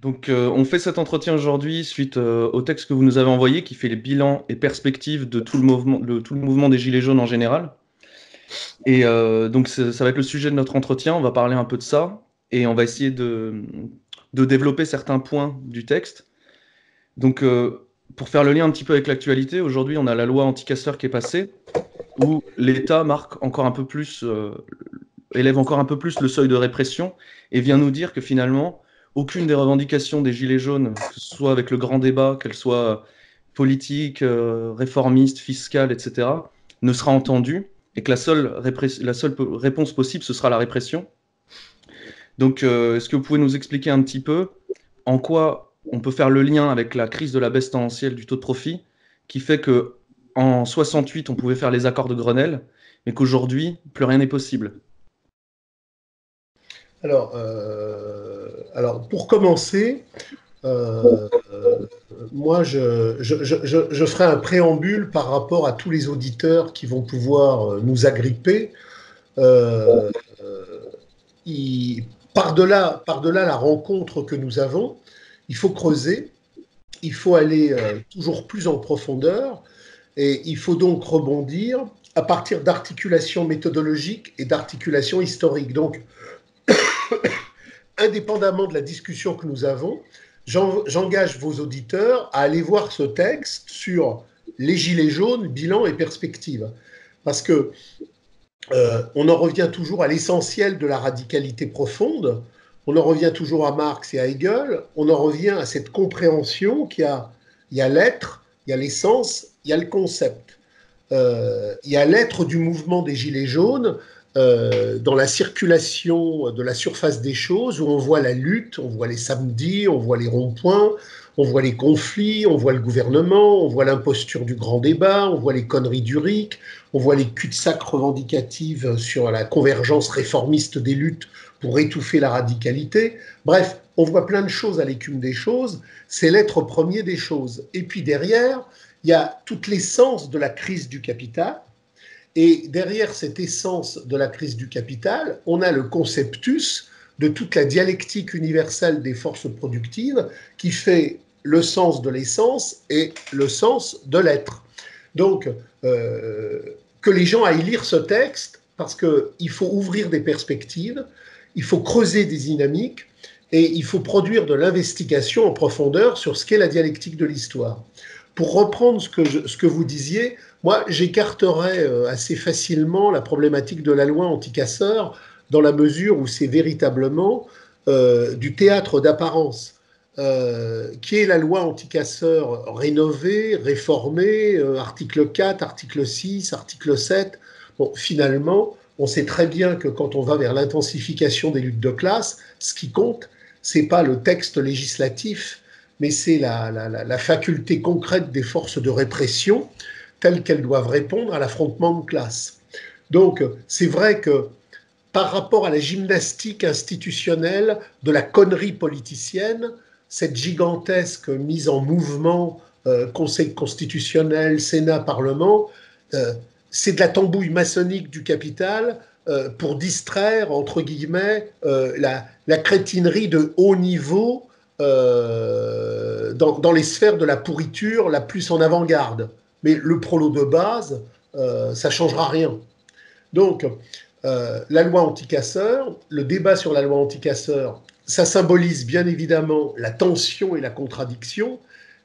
On fait cet entretien aujourd'hui suite au texte que vous nous avez envoyé qui fait les bilans et perspectives de tout le mouvement des Gilets jaunes en général. Ça va être le sujet de notre entretien. On va parler un peu de ça et on va essayer de développer certains points du texte. Donc, euh, pour faire le lien un petit peu avec l'actualité, aujourd'hui, on a la loi anti-casseurs qui est passée où l'État marque encore un peu plus, élève encore un peu plus le seuil de répression et vient nous dire que finalement, aucune des revendications des Gilets jaunes, que ce soit avec le grand débat, qu'elle soit politique, réformiste, fiscale, etc., ne sera entendue et que la seule réponse possible, ce sera la répression. Est-ce que vous pouvez nous expliquer un petit peu en quoi on peut faire le lien avec la crise de la baisse tendancielle du taux de profit qui fait que en 68, on pouvait faire les accords de Grenelle, mais qu'aujourd'hui, plus rien n'est possible? Alors, pour commencer, euh, moi, je ferai un préambule par rapport à tous les auditeurs qui vont pouvoir nous agripper. Euh, par-delà la rencontre que nous avons, il faut creuser, il faut aller toujours plus en profondeur, et il faut donc rebondir à partir d'articulations méthodologiques et d'articulations historiques. Donc, indépendamment de la discussion que nous avons, j'engage vos auditeurs à aller voir ce texte sur les gilets jaunes, bilan et perspective. Parce que on en revient toujours à l'essentiel de la radicalité profonde, on en revient toujours à Marx et à Hegel, on en revient à cette compréhension il y a l'être, il y a l'essence, il y a le concept. Il y a l'être du mouvement des Gilets jaunes dans la circulation de la surface des choses, où on voit la lutte, on voit les samedis, on voit les ronds-points, on voit les conflits, on voit le gouvernement, on voit l'imposture du grand débat, on voit les conneries du RIC, on voit les cul-de-sac revendicatives sur la convergence réformiste des luttes pour étouffer la radicalité. Bref, on voit plein de choses à l'écume des choses, c'est l'être premier des choses. Et puis derrière, il y a toute l'essence de la crise du capital. Et derrière cette essence de la crise du capital, on a le conceptus de toute la dialectique universelle des forces productives qui fait le sens de l'essence et le sens de l'être. Donc, que les gens aillent lire ce texte, parce qu'il faut ouvrir des perspectives, il faut creuser des dynamiques, et il faut produire de l'investigation en profondeur sur ce qu'est la dialectique de l'histoire. Pour reprendre ce que vous disiez, moi, j'écarterais assez facilement la problématique de la loi anti-casseurs dans la mesure où c'est véritablement du théâtre d'apparence. Qui est la loi anti-casseurs rénovée, réformée, article 4, article 6, article 7. Bon, finalement, on sait très bien que quand on va vers l'intensification des luttes de classe, ce qui compte, c'est pas le texte législatif, mais c'est la faculté concrète des forces de répression telles qu'elles doivent répondre à l'affrontement de classe. Donc, c'est vrai que par rapport à la gymnastique institutionnelle de la connerie politicienne, cette gigantesque mise en mouvement, Conseil constitutionnel, Sénat, Parlement, euh, c'est de la tambouille maçonnique du capital pour distraire, entre guillemets, la crétinerie de haut niveau dans les sphères de la pourriture la plus en avant-garde. Mais le prolo de base, ça ne changera rien. Donc, la loi anti-casseurs, le débat sur la loi anti-casseurs, ça symbolise bien évidemment la tension et la contradiction,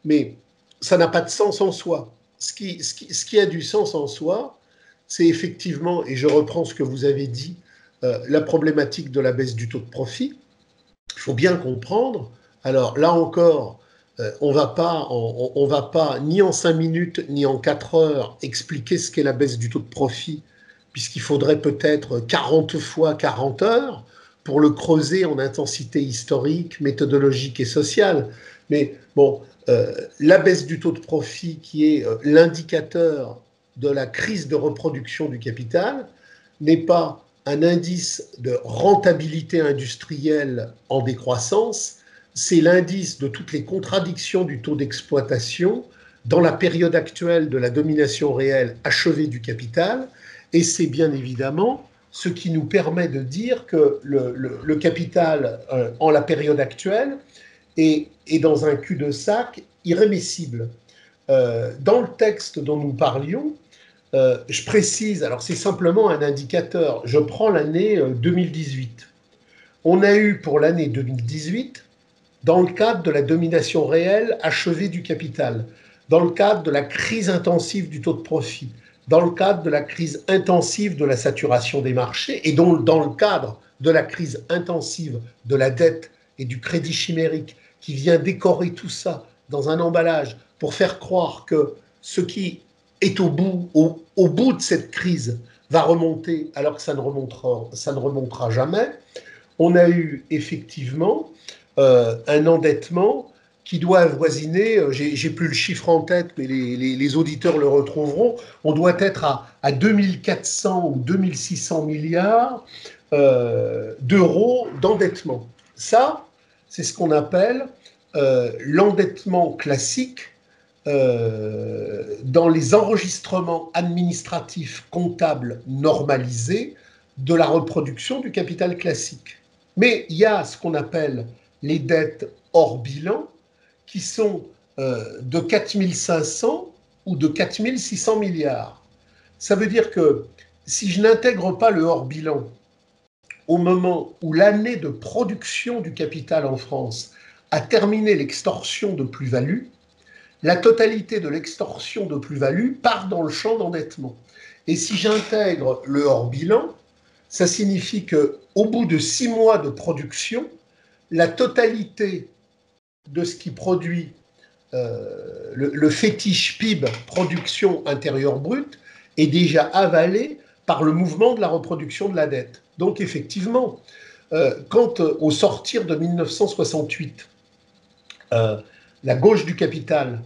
mais ça n'a pas de sens en soi. Ce qui a du sens en soi, c'est effectivement, et je reprends ce que vous avez dit, la problématique de la baisse du taux de profit. Il faut bien comprendre. Alors là encore, on ne va pas ni en 5 minutes ni en 4 heures expliquer ce qu'est la baisse du taux de profit, puisqu'il faudrait peut-être 40 fois 40 heures pour le creuser en intensité historique, méthodologique et sociale. Mais bon, la baisse du taux de profit qui est l'indicateur de la crise de reproduction du capital n'est pas un indice de rentabilité industrielle en décroissance, c'est l'indice de toutes les contradictions du taux d'exploitation dans la période actuelle de la domination réelle achevée du capital, et c'est bien évidemment ce qui nous permet de dire que le capital, en la période actuelle, et dans un cul-de-sac irrémissible. Dans le texte dont nous parlions, je précise, alors c'est simplement un indicateur, je prends l'année 2018. On a eu pour l'année 2018, dans le cadre de la domination réelle achevée du capital, dans le cadre de la crise intensive du taux de profit, dans le cadre de la crise intensive de la saturation des marchés et donc dans le cadre de la crise intensive de la dette et du crédit chimérique qui vient décorer tout ça dans un emballage pour faire croire que ce qui est au bout de cette crise va remonter alors que ça ne remontera jamais, on a eu effectivement un endettement qui doit avoisiner, j'ai plus le chiffre en tête, mais les auditeurs le retrouveront, on doit être à 2400 ou 2600 milliards d'euros d'endettement. Ça, c'est ce qu'on appelle l'endettement classique dans les enregistrements administratifs comptables normalisés de la reproduction du capital classique. Mais il y a ce qu'on appelle les dettes hors bilan qui sont de 4500 ou de 4600 milliards. Ça veut dire que si je n'intègre pas le hors bilan au moment où l'année de production du capital en France a terminé l'extorsion de plus-value, la totalité de l'extorsion de plus-value part dans le champ d'endettement. Et si j'intègre le hors bilan, ça signifie qu'au bout de 6 mois de production, la totalité de ce qui produit le fétiche PIB, production intérieure brute, est déjà avalé par le mouvement de la reproduction de la dette. Donc effectivement, quand au sortir de 1968, la gauche du capital,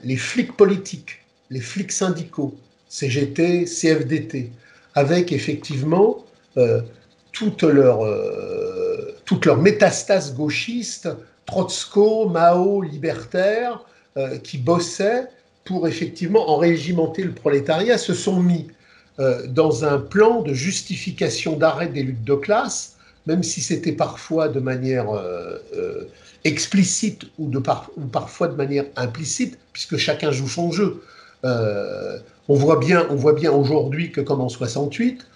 les flics politiques, les flics syndicaux, CGT, CFDT, avec effectivement toute leur métastase gauchiste, Trotsko, Mao, libertaires, qui bossaient pour effectivement enrégimenter le prolétariat, se sont mis dans un plan de justification d'arrêt des luttes de classe, même si c'était parfois de manière explicite ou parfois de manière implicite, puisque chacun joue son jeu. On voit bien aujourd'hui que, comme en 68,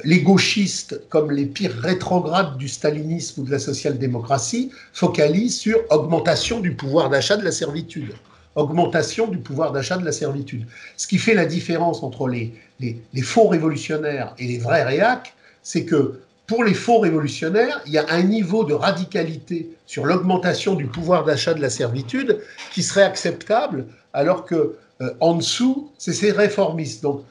les gauchistes, comme les pires rétrogrades du stalinisme ou de la social-démocratie, focalisent sur augmentation du pouvoir d'achat de la servitude. Augmentation du pouvoir d'achat de la servitude. Ce qui fait la différence entre les faux révolutionnaires et les vrais réacs, c'est que pour les faux révolutionnaires, il y a un niveau de radicalité sur l'augmentation du pouvoir d'achat de la servitude qui serait acceptable, alors que en dessous, c'est ces réformistes. Donc,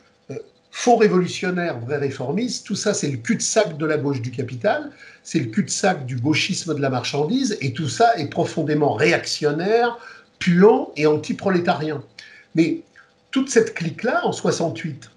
faux révolutionnaires, vrais réformistes, tout ça, c'est le cul-de-sac de la gauche du capital, c'est le cul-de-sac du gauchisme de la marchandise, et tout ça est profondément réactionnaire, puant et anti-prolétarien. Mais toute cette clique-là, en 68,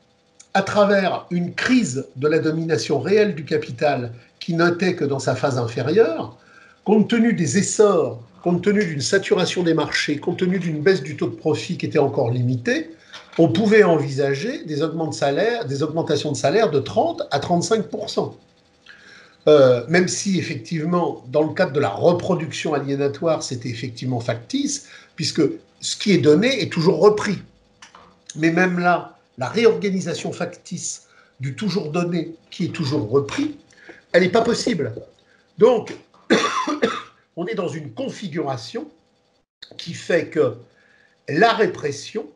à travers une crise de la domination réelle du capital qui n'était que dans sa phase inférieure, compte tenu des essors, compte tenu d'une saturation des marchés, compte tenu d'une baisse du taux de profit qui était encore limitée, on pouvait envisager des augmentations de salaire de 30 à 35%. Même si, effectivement, dans le cadre de la reproduction aliénatoire, c'était effectivement factice, puisque ce qui est donné est toujours repris. Mais même là, la réorganisation factice du toujours donné qui est toujours repris, elle n'est pas possible. Donc, on est dans une configuration qui fait que la répression,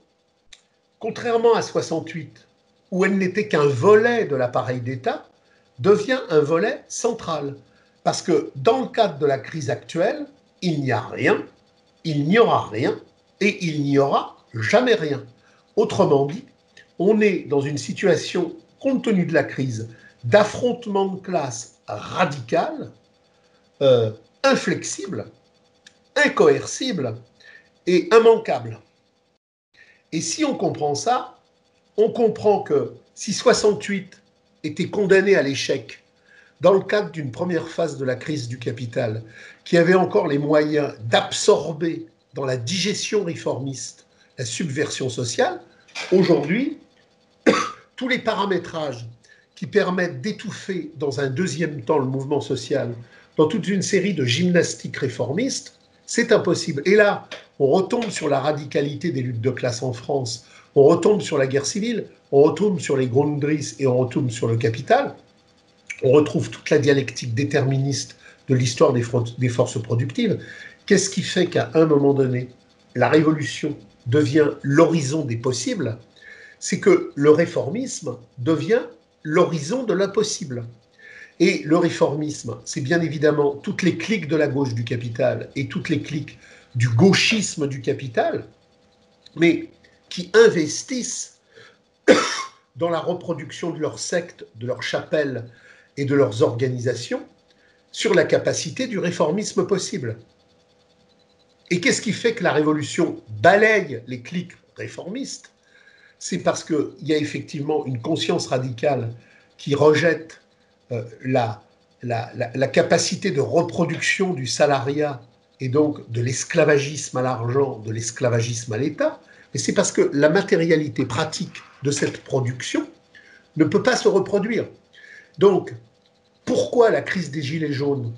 contrairement à 68, où elle n'était qu'un volet de l'appareil d'État, devient un volet central. Parce que dans le cadre de la crise actuelle, il n'y a rien, il n'y aura rien, et il n'y aura jamais rien. Autrement dit, on est dans une situation, compte tenu de la crise, d'affrontement de classe radical, inflexible, incoercible et immanquable. Et si on comprend ça, on comprend que si 68 était condamné à l'échec dans le cadre d'une première phase de la crise du capital, qui avait encore les moyens d'absorber dans la digestion réformiste la subversion sociale, aujourd'hui, tous les paramétrages qui permettent d'étouffer dans un deuxième temps le mouvement social dans toute une série de gymnastiques réformistes, c'est impossible. Et là, on retombe sur la radicalité des luttes de classe en France, on retombe sur la guerre civile, on retombe sur les Grundrisse et on retombe sur le capital. On retrouve toute la dialectique déterministe de l'histoire des forces productives. Qu'est-ce qui fait qu'à un moment donné, la révolution devient l'horizon des possibles? C'est que le réformisme devient l'horizon de l'impossible. Et le réformisme, c'est bien évidemment toutes les cliques de la gauche du capital et toutes les cliques du gauchisme du capital, mais qui investissent dans la reproduction de leurs sectes, de leurs chapelles et de leurs organisations sur la capacité du réformisme possible. Et qu'est-ce qui fait que la révolution balaye les cliques réformistes? C'est parce qu'il y a effectivement une conscience radicale qui rejette la capacité de reproduction du salariat et donc de l'esclavagisme à l'argent, de l'esclavagisme à l'État. Et c'est parce que la matérialité pratique de cette production ne peut pas se reproduire. Donc, pourquoi la crise des Gilets jaunes?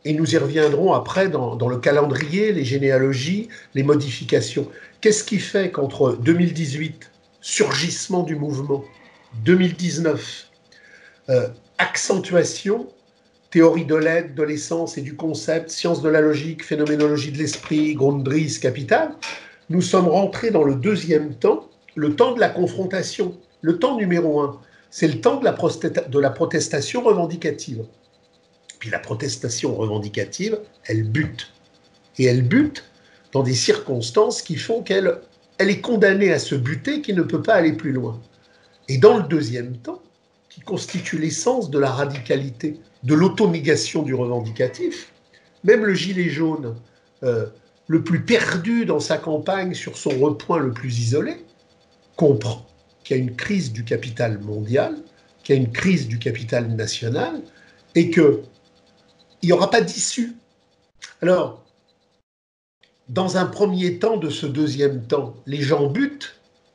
Et nous y reviendrons après dans le calendrier, les généalogies, les modifications. Qu'est-ce qui fait qu'entre 2018, surgissement du mouvement, 2019, accentuation, théorie de l'aide, de l'essence et du concept, science de la logique, phénoménologie de l'esprit, Grundrisse, capital, nous sommes rentrés dans le deuxième temps, le temps de la confrontation. Le temps numéro 1, c'est le temps de la protestation revendicative. Puis la protestation revendicative, elle bute. Et elle bute dans des circonstances qui font qu'elle est condamnée à se buter, qui ne peut pas aller plus loin. Et dans le deuxième temps, qui constitue l'essence de la radicalité, de l'autonégation du revendicatif, même le gilet jaune, le plus perdu dans sa campagne sur son repoint le plus isolé, comprend qu'il y a une crise du capital mondial, qu'il y a une crise du capital national, et qu'il n'y aura pas d'issue. Alors, dans un premier temps de ce deuxième temps, les gens butent,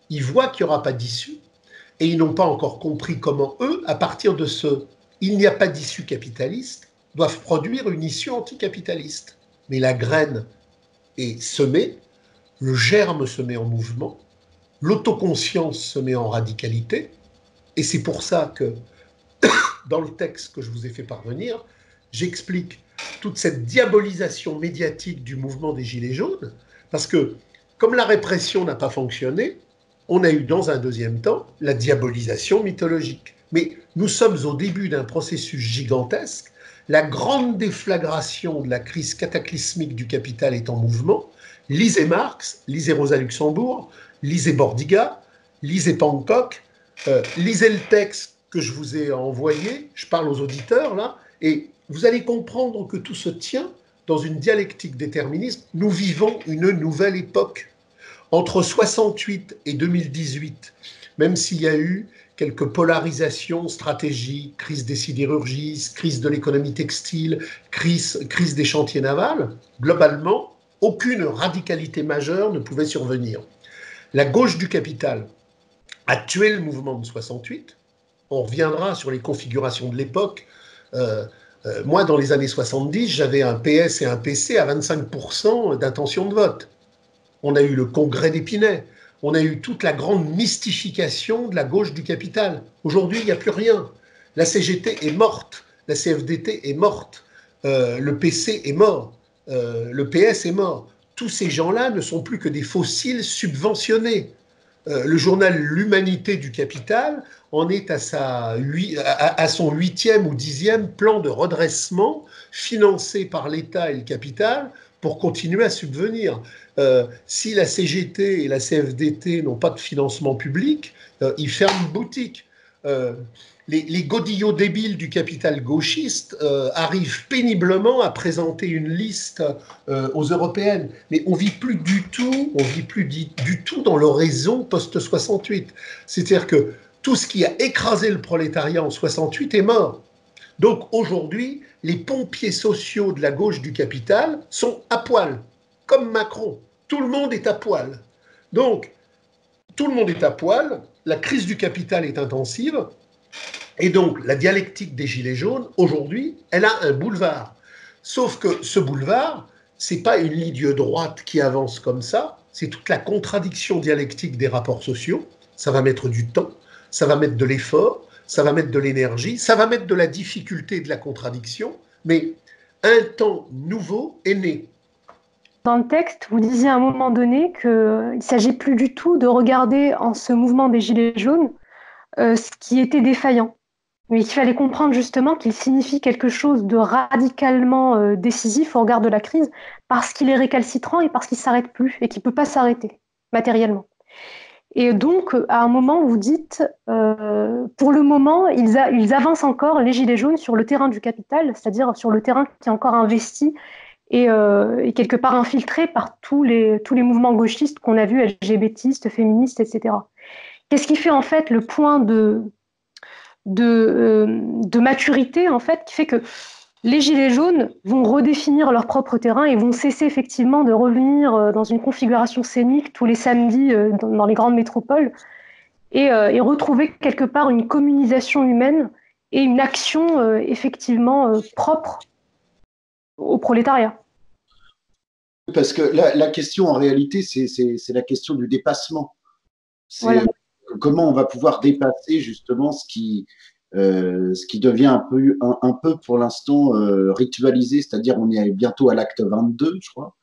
ils voient qu'il n'y aura pas d'issue, et ils n'ont pas encore compris comment eux, à partir de ce « il n'y a pas d'issue capitaliste », doivent produire une issue anticapitaliste. Mais la graine est semée, le germe se met en mouvement, l'autoconscience se met en radicalité, et c'est pour ça que, dans le texte que je vous ai fait parvenir, j'explique toute cette diabolisation médiatique du mouvement des Gilets jaunes, parce que, comme la répression n'a pas fonctionné, on a eu dans un deuxième temps la diabolisation mythologique. Mais nous sommes au début d'un processus gigantesque, la grande déflagration de la crise cataclysmique du capital est en mouvement. Lisez Marx, lisez Rosa Luxembourg, lisez Bordiga, lisez Pankow, lisez le texte que je vous ai envoyé, je parle aux auditeurs là, et vous allez comprendre que tout se tient dans une dialectique déterministe. Nous vivons une nouvelle époque. Entre 68 et 2018, même s'il y a eu quelques polarisations stratégiques, crise des sidérurgies, crise de l'économie textile, crise des chantiers navals, globalement, aucune radicalité majeure ne pouvait survenir. La gauche du capital a tué le mouvement de 68. On reviendra sur les configurations de l'époque. Moi, dans les années 70, j'avais un PS et un PC à 25% d'intention de vote. On a eu le congrès d'Épinay, on a eu toute la grande mystification de la gauche du capital. Aujourd'hui, il n'y a plus rien. La CGT est morte, la CFDT est morte, le PC est mort, le PS est mort. Tous ces gens-là ne sont plus que des fossiles subventionnés. Le journal L'Humanité du Capital en est à son 8e ou 10e plan de redressement financé par l'État et le capital pour continuer à subvenir. Si la CGT et la CFDT n'ont pas de financement public, ils ferment boutique. Les godillots débiles du capital gauchiste arrivent péniblement à présenter une liste aux européennes. Mais on vit plus du tout dans l'horizon post-68. C'est-à-dire que tout ce qui a écrasé le prolétariat en 68 est mort. Donc aujourd'hui, les pompiers sociaux de la gauche du capital sont à poil, comme Macron. Tout le monde est à poil. Donc, tout le monde est à poil, la crise du capital est intensive, et donc la dialectique des Gilets jaunes, aujourd'hui, elle a un boulevard. Sauf que ce boulevard, c'est pas une ligne droite qui avance comme ça, c'est toute la contradiction dialectique des rapports sociaux. Ça va mettre du temps, ça va mettre de l'effort, ça va mettre de l'énergie, ça va mettre de la difficulté et de la contradiction, mais un temps nouveau est né. Dans le texte, vous disiez à un moment donné qu'il ne s'agit plus du tout de regarder en ce mouvement des Gilets jaunes ce qui était défaillant, mais qu'il fallait comprendre justement qu'il signifie quelque chose de radicalement décisif au regard de la crise, parce qu'il est récalcitrant et parce qu'il ne s'arrête plus et qu'il ne peut pas s'arrêter matériellement. Et donc, à un moment, vous dites, pour le moment, ils avancent encore, les Gilets jaunes, sur le terrain du capital, c'est-à-dire sur le terrain qui est encore investi et quelque part infiltré par tous les mouvements gauchistes qu'on a vus, LGBTistes, féministes, etc. Qu'est-ce qui fait en fait le point de maturité en fait, qui fait que les Gilets jaunes vont redéfinir leur propre terrain et vont cesser effectivement de revenir dans une configuration scénique tous les samedis dans les grandes métropoles et retrouver quelque part une communisation humaine et une action effectivement propre au prolétariat. Parce que la question, en réalité, c'est la question du dépassement. C'est voilà. Comment on va pouvoir dépasser justement ce qui devient un peu pour l'instant ritualisé, c'est-à-dire on est bientôt à l'acte 22, je crois.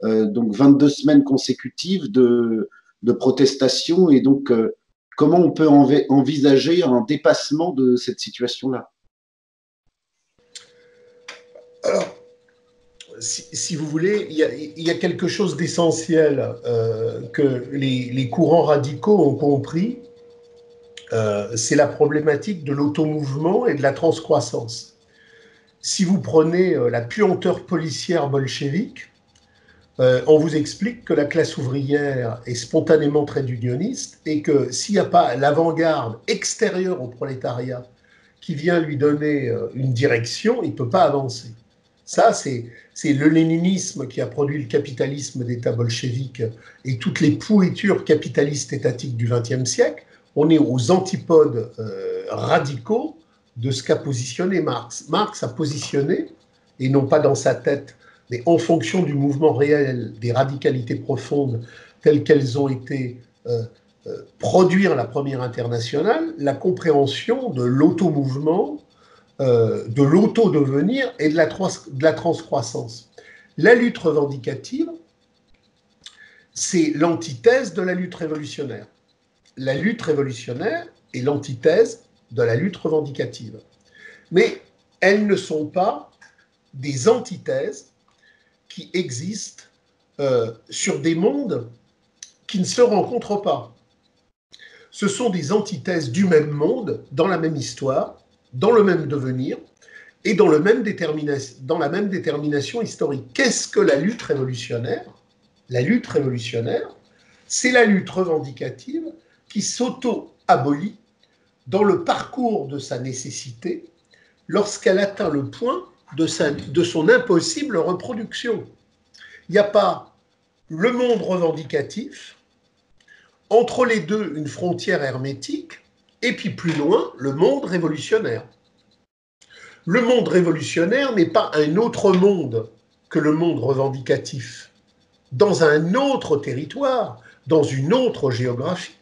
Donc 22 semaines consécutives de protestation, et donc comment on peut envisager un dépassement de cette situation-là? Alors, si vous voulez, il y a quelque chose d'essentiel que les courants radicaux ont compris, c'est la problématique de l'automouvement et de la transcroissance. Si vous prenez la puanteur policière bolchevique, on vous explique que la classe ouvrière est spontanément trade unioniste et que s'il n'y a pas l'avant-garde extérieure au prolétariat qui vient lui donner une direction, il ne peut pas avancer. Ça, c'est le léninisme qui a produit le capitalisme d'État bolchevique et toutes les pourritures capitalistes étatiques du XXe siècle. On est aux antipodes radicaux de ce qu'a positionné Marx. Marx a positionné, et non pas dans sa tête, mais en fonction du mouvement réel des radicalités profondes telles qu'elles ont été produire la première internationale, la compréhension de l'automouvement, de l'auto-devenir et de la transcroissance. La lutte revendicative, c'est l'antithèse de la lutte révolutionnaire. La lutte révolutionnaire est l'antithèse de la lutte revendicative. Mais elles ne sont pas des antithèses qui existent sur des mondes qui ne se rencontrent pas. Ce sont des antithèses du même monde, dans la même histoire, dans le même devenir et dans la même détermination historique. Qu'est-ce que la lutte révolutionnaire? La lutte révolutionnaire, c'est la lutte revendicative qui s'auto-abolit dans le parcours de sa nécessité lorsqu'elle atteint le point de son impossible reproduction. Il n'y a pas le monde revendicatif, entre les deux une frontière hermétique, et puis plus loin, le monde révolutionnaire. Le monde révolutionnaire n'est pas un autre monde que le monde revendicatif, dans un autre territoire, dans une autre géographie.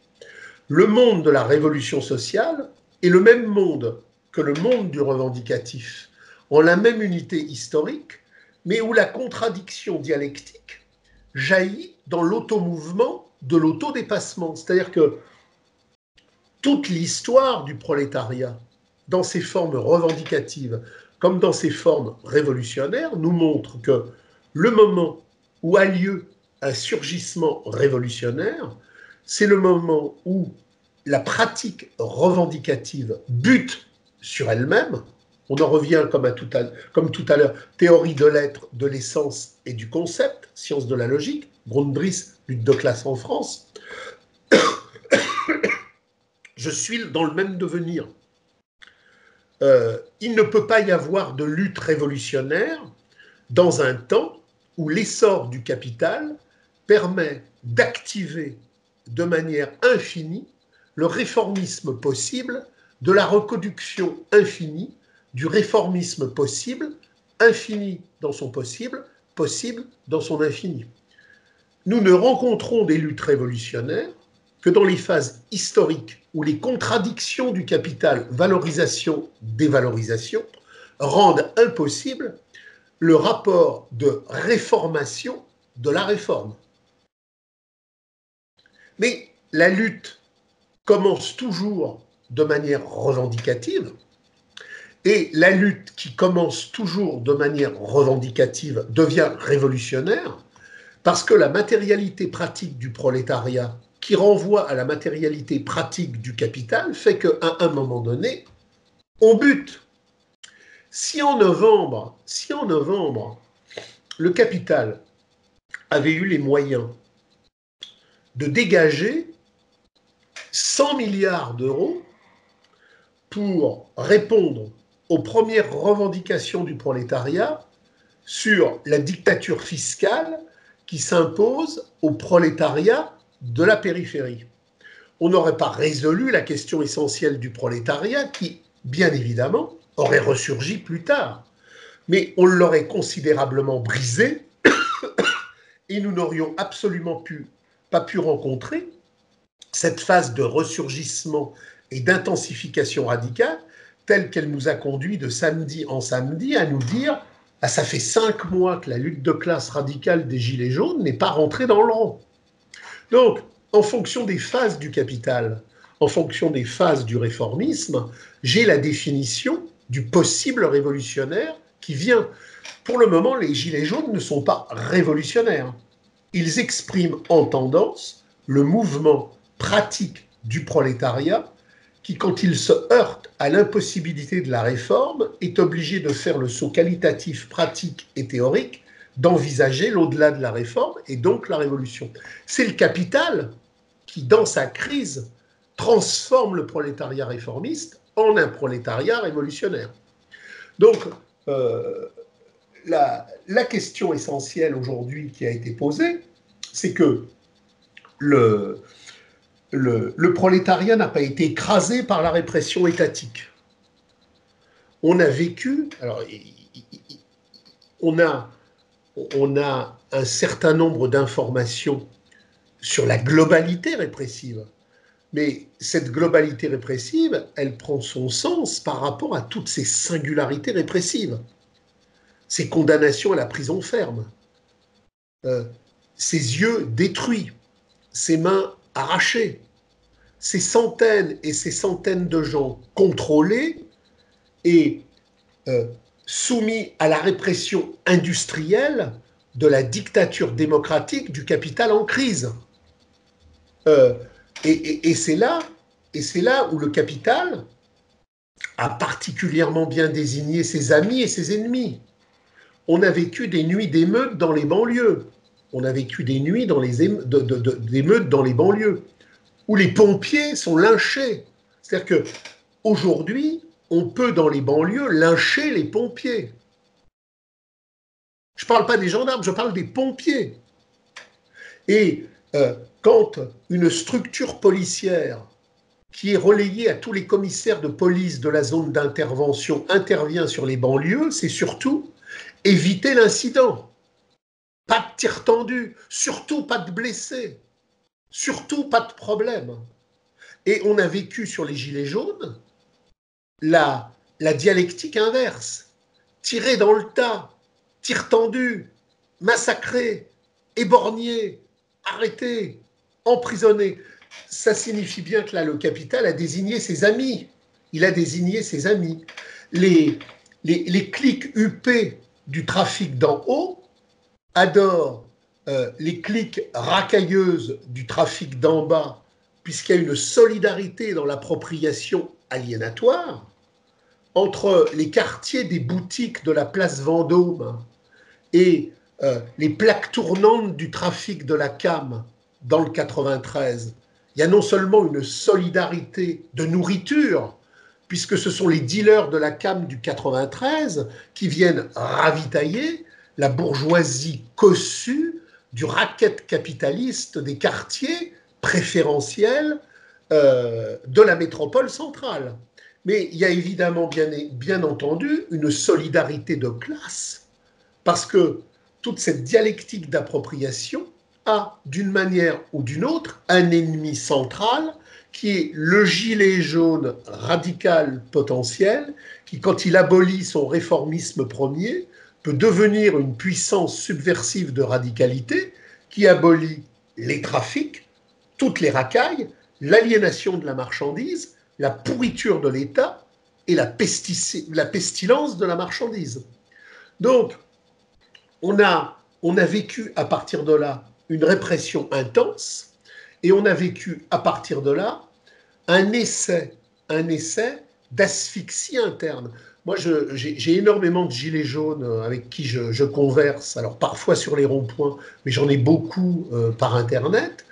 Le monde de la révolution sociale est le même monde que le monde du revendicatif, en la même unité historique, mais où la contradiction dialectique jaillit dans l'automouvement de l'autodépassement. C'est-à-dire que toute l'histoire du prolétariat, dans ses formes revendicatives comme dans ses formes révolutionnaires, nous montre que le moment où a lieu un surgissement révolutionnaire, c'est le moment où la pratique revendicative bute sur elle-même. On en revient comme tout à l'heure, théorie de l'être, de l'essence et du concept, science de la logique, Grundrisse, lutte de classe en France. Je suis dans le même devenir. Il ne peut pas y avoir de lutte révolutionnaire dans un temps où l'essor du capital permet d'activer de manière infinie le réformisme possible de la reproduction infinie du réformisme possible infini dans son possible, possible dans son infini. Nous ne rencontrons des luttes révolutionnaires que dans les phases historiques où les contradictions du capital valorisation-dévalorisation rendent impossible le rapport de réformation de la réforme. Mais la lutte commence toujours de manière revendicative, et la lutte qui commence toujours de manière revendicative devient révolutionnaire parce que la matérialité pratique du prolétariat, qui renvoie à la matérialité pratique du capital, fait qu'à un moment donné, on bute. Si en novembre, le capital avait eu les moyens de dégager 100 milliards d'euros pour répondre aux premières revendications du prolétariat sur la dictature fiscale qui s'impose au prolétariat de la périphérie. On n'aurait pas résolu la question essentielle du prolétariat qui, bien évidemment, aurait ressurgi plus tard. Mais on l'aurait considérablement brisé et nous n'aurions absolument pas pu rencontrer cette phase de ressurgissement et d'intensification radicale telle qu'elle nous a conduit de samedi en samedi à nous dire ah, ça fait 5 mois que la lutte de classe radicale des Gilets jaunes n'est pas rentrée dans le rang. Donc, en fonction des phases du capital, en fonction des phases du réformisme, j'ai la définition du possible révolutionnaire qui vient. Pour le moment, les Gilets jaunes ne sont pas révolutionnaires. Ils expriment en tendance le mouvement pratique du prolétariat qui, quand il se heurte à l'impossibilité de la réforme, est obligé de faire le saut qualitatif, pratique et théorique, d'envisager l'au-delà de la réforme et donc la révolution. C'est le capital qui, dans sa crise, transforme le prolétariat réformiste en un prolétariat révolutionnaire. Donc, la question essentielle aujourd'hui qui a été posée, c'est que le prolétariat n'a pas été écrasé par la répression étatique. On a vécu, alors on a un certain nombre d'informations sur la globalité répressive, mais cette globalité répressive, elle prend son sens par rapport à toutes ces singularités répressives, ces condamnations à la prison ferme, ses yeux détruits, ses mains arrachées, ces centaines et ces centaines de gens contrôlés et soumis à la répression industrielle de la dictature démocratique du capital en crise. Et c'est là où le capital a particuliément bien désigné ses amis et ses ennemis. On a vécu des nuits d'émeutes dans les banlieues. On a vécu des nuits d'émeutes dans les banlieues, où les pompiers sont lynchés. C'est-à-dire qu'aujourd'hui, on peut, dans les banlieues, lyncher les pompiers. Je ne parle pas des gendarmes, je parle des pompiers. Et quand une structure policière qui est relayée à tous les commissaires de police de la zone d'intervention intervient sur les banlieues, c'est surtout éviter l'incident. Pas de tir tendu, surtout pas de blessés, surtout pas de problème. Et on a vécu sur les Gilets jaunes la dialectique inverse. Tirer dans le tas, tir tendu, massacrer, éborgner, arrêter, emprisonner. Ça signifie bien que là, le capital a désigné ses amis. Il a désigné ses amis. Les cliques UP du trafic d'en haut adorent les cliques racailleuses du trafic d'en bas, puisqu'il y a une solidarité dans l'appropriation aliénatoire entre les quartiers des boutiques de la place Vendôme et les plaques tournantes du trafic de la CAM dans le 93. Il y a non seulement une solidarité de nourriture, puisque ce sont les dealers de la CAM du 93 qui viennent ravitailler la bourgeoisie cossue du racket capitaliste des quartiers préférentiels de la métropole centrale. Mais il y a évidemment, bien entendu, une solidarité de classe, parce que toute cette dialectique d'appropriation a, d'une manière ou d'une autre, un ennemi central qui est le gilet jaune radical potentiel, qui, quand il abolit son réformisme premier, peut devenir une puissance subversive de radicalité qui abolit les trafics, toutes les racailles, l'aliénation de la marchandise, la pourriture de l'État et la pestilence de la marchandise. Donc, on a vécu à partir de là une répression intense et on a vécu à partir de là un essai d'asphyxie interne. Moi, j'ai énormément de gilets jaunes avec qui je converse, alors parfois sur les ronds-points, mais j'en ai beaucoup par Internet,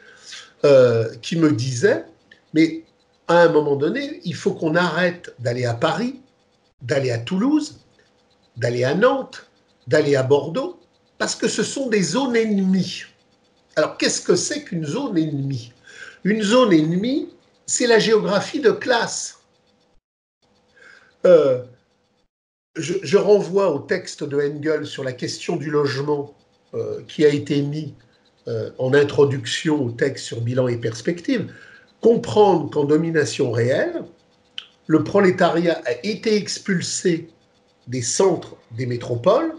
qui me disaient, mais à un moment donné, il faut qu'on arrête d'aller à Paris, d'aller à Toulouse, d'aller à Nantes, d'aller à Bordeaux, parce que ce sont des zones ennemies. Alors, qu'est-ce que c'est qu'une zone ennemie? Une zone ennemie, c'est la géographie de classe. Je renvoie au texte de Engels sur la question du logement qui a été mis en introduction au texte sur bilan et perspective. Comprendre qu'en domination réelle, le prolétariat a été expulsé des centres des métropoles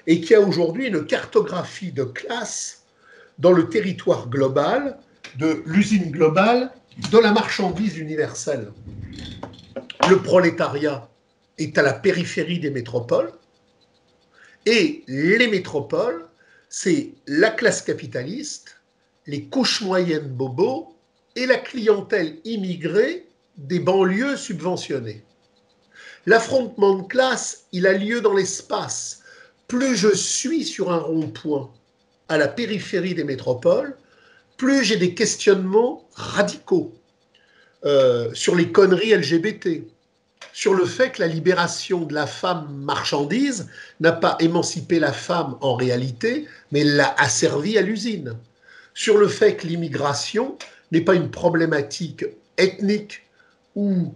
et qu'il y a aujourd'hui une cartographie de classe dans le territoire global de l'usine globale de la marchandise universelle. Le prolétariat est à la périphérie des métropoles et les métropoles, c'est la classe capitaliste, les couches moyennes bobos et la clientèle immigrée des banlieues subventionnées. L'affrontement de classe, il a lieu dans l'espace. Plus je suis sur un rond-point à la périphérie des métropoles, plus j'ai des questionnements radicaux sur les conneries LGBT, sur le fait que la libération de la femme marchandise n'a pas émancipé la femme en réalité, mais l'a asservie à l'usine, sur le fait que l'immigration n'est pas une problématique ethnique ou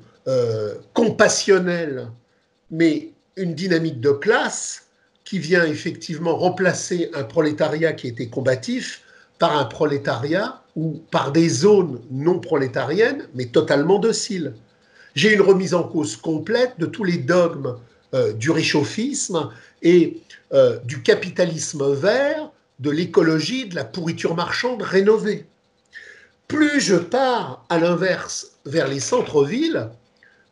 compassionnelle, mais une dynamique de classe qui vient effectivement remplacer un prolétariat qui était combatif par un prolétariat ou par des zones non prolétariennes, mais totalement dociles. J'ai une remise en cause complète de tous les dogmes du réchauffisme et du capitalisme vert, de l'écologie, de la pourriture marchande rénovée. Plus je pars à l'inverse vers les centres-villes,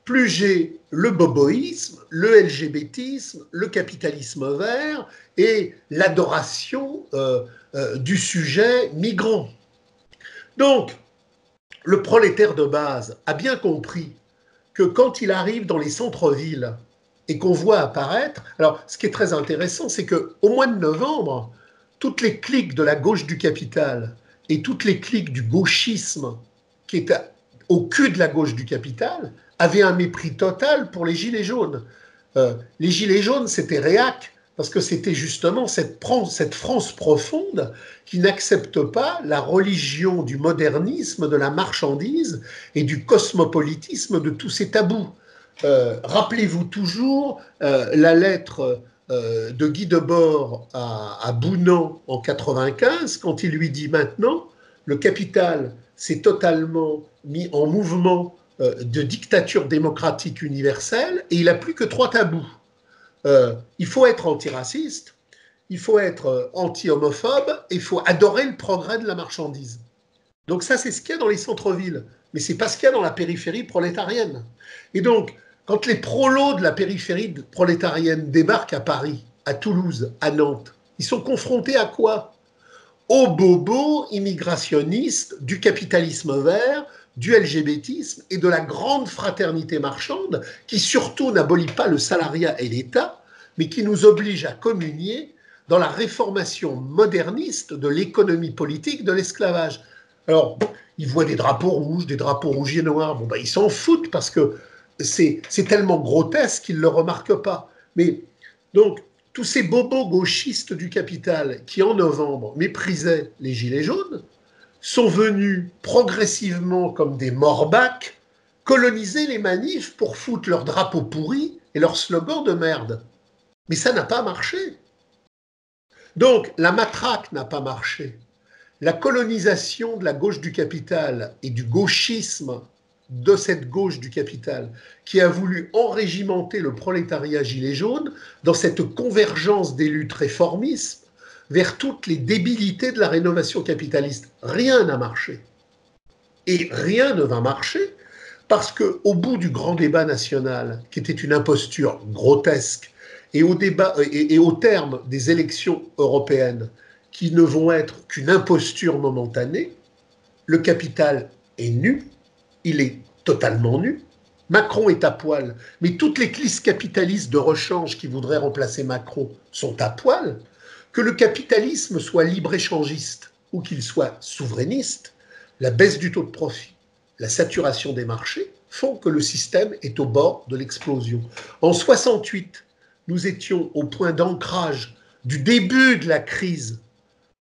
plus j'ai le boboïsme, le LGBTisme, le capitalisme vert et l'adoration du sujet migrant. Donc, le prolétaire de base a bien compris que quand il arrive dans les centres-villes et qu'on voit apparaître, alors ce qui est très intéressant, c'est qu'au mois de novembre, toutes les cliques de la gauche du capital et toutes les cliques du gauchisme qui est au cul de la gauche du capital avaient un mépris total pour les gilets jaunes. Les gilets jaunes, c'était réac, parce que c'était justement cette France profonde qui n'accepte pas la religion du modernisme, de la marchandise et du cosmopolitisme, de tous ces tabous. Rappelez-vous toujours la lettre de Guy Debord à Bounan en 95, quand il lui dit maintenant, le capital s'est totalement mis en mouvement de dictature démocratique universelle et il n'a plus que 3 tabous. Il faut être antiraciste, il faut être anti-homophobe et il faut adorer le progrès de la marchandise. Donc ça, c'est ce qu'il y a dans les centres-villes, mais c'est pas ce qu'il y a dans la périphérie prolétarienne. Et donc, quand les prolos de la périphérie prolétarienne débarquent à Paris, à Toulouse, à Nantes, ils sont confrontés à quoi? Aux bobos immigrationnistes du capitalisme vert, du LGBTisme et de la grande fraternité marchande qui surtout n'abolit pas le salariat et l'État, mais qui nous oblige à communier dans la réformation moderniste de l'économie politique de l'esclavage. Alors, ils voient des drapeaux rouges et noirs, bon ben ils s'en foutent parce que c'est tellement grotesque qu'ils ne le remarquent pas. Mais donc, tous ces bobos gauchistes du capital qui, en novembre, méprisaient les gilets jaunes, sont venus progressivement comme des morbacs coloniser les manifs pour foutre leurs drapeaux pourris et leurs slogans de merde. Mais ça n'a pas marché. Donc, la matraque n'a pas marché. La colonisation de la gauche du capital et du gauchisme de cette gauche du capital qui a voulu enrégimenter le prolétariat gilet jaune dans cette convergence des luttes réformistes vers toutes les débilités de la rénovation capitaliste. Rien n'a marché. Et rien ne va marcher parce qu'au bout du grand débat national, qui était une imposture grotesque, et au terme des élections européennes, qui ne vont être qu'une imposture momentanée, le capital est nu, il est totalement nu. Macron est à poil, mais toutes les cliques capitalistes de rechange qui voudraient remplacer Macron sont à poil. Que le capitalisme soit libre-échangiste ou qu'il soit souverainiste, la baisse du taux de profit, la saturation des marchés font que le système est au bord de l'explosion. En 68, nous étions au point d'ancrage du début de la crise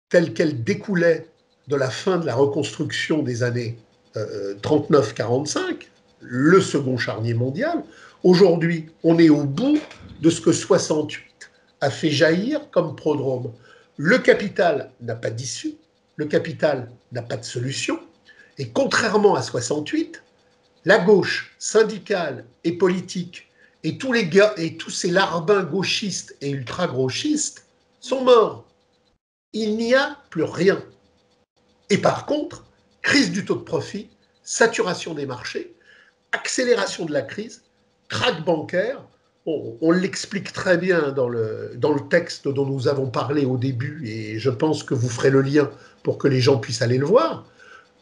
telle qu'elle découlait de la fin de la reconstruction des années 39-45, le second charnier mondial. Aujourd'hui, on est au bout de ce que 68 a fait jaillir comme prodrome. Le capital n'a pas d'issue, le capital n'a pas de solution, et contrairement à 68, la gauche syndicale et politique et tous ces larbins gauchistes et ultra-gauchistes sont morts. Il n'y a plus rien. Et par contre, crise du taux de profit, saturation des marchés, accélération de la crise, krach bancaire. On l'explique très bien dans le texte dont nous avons parlé au début, et je pense que vous ferez le lien pour que les gens puissent aller le voir.